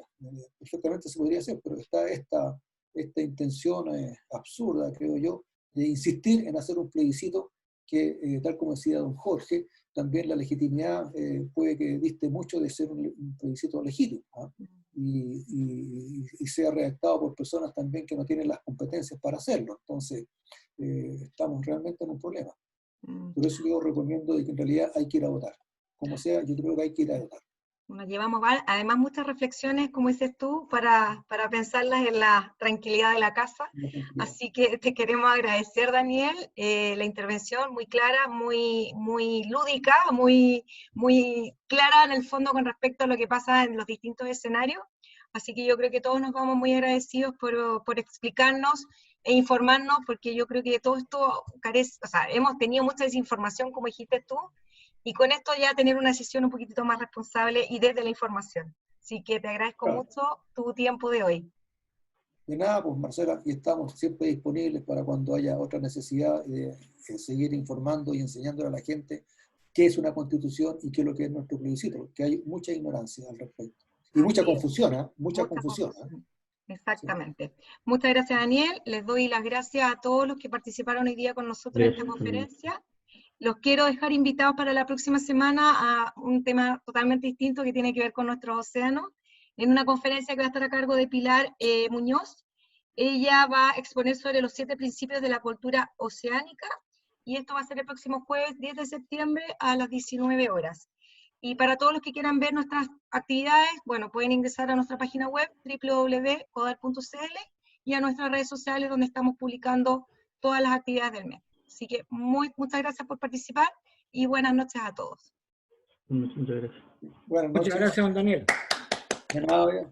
Perfectamente se podría hacer, pero está esta intención absurda, creo yo, de insistir en hacer un plebiscito que, tal como decía don Jorge, también la legitimidad puede que diste mucho de ser un plebiscito legítimo, y sea redactado por personas también que no tienen las competencias para hacerlo. Entonces, estamos realmente en un problema. Por eso yo recomiendo que en realidad hay que ir a votar. Como sea, yo creo que hay que ir a votar. Nos llevamos además muchas reflexiones, como dices tú, para pensarlas en la tranquilidad de la casa. Así que te queremos agradecer, Daniel, la intervención muy clara, muy, muy lúdica, muy, muy clara en el fondo con respecto a lo que pasa en los distintos escenarios. Así que yo creo que todos nos vamos muy agradecidos por explicarnos e informarnos, porque yo creo que todo esto carece, o sea, hemos tenido mucha desinformación, como dijiste tú, y con esto ya tener una decisión un poquitito más responsable y desde la información. Así que te agradezco mucho tu tiempo de hoy. De nada, pues Marcela, y estamos siempre disponibles para cuando haya otra necesidad de seguir informando y enseñándole a la gente qué es una constitución y qué es lo que es nuestro plebiscito, porque hay mucha ignorancia al respecto. Y mucha confusión, ¿eh? Mucha confusión. Exactamente. Sí. Muchas gracias, Daniel. Les doy las gracias a todos los que participaron hoy día con nosotros en esta conferencia. Los quiero dejar invitados para la próxima semana a un tema totalmente distinto que tiene que ver con nuestros océanos, en una conferencia que va a estar a cargo de Pilar Muñoz. Ella va a exponer sobre los 7 principios de la cultura oceánica, y esto va a ser el próximo jueves 10 de septiembre a las 19 horas. Y para todos los que quieran ver nuestras actividades, bueno, pueden ingresar a nuestra página web www.codar.cl y a nuestras redes sociales donde estamos publicando todas las actividades del mes. Así que muchas gracias por participar y buenas noches a todos. Muchas gracias. Buenas noches. Muchas gracias, don Daniel. De nada,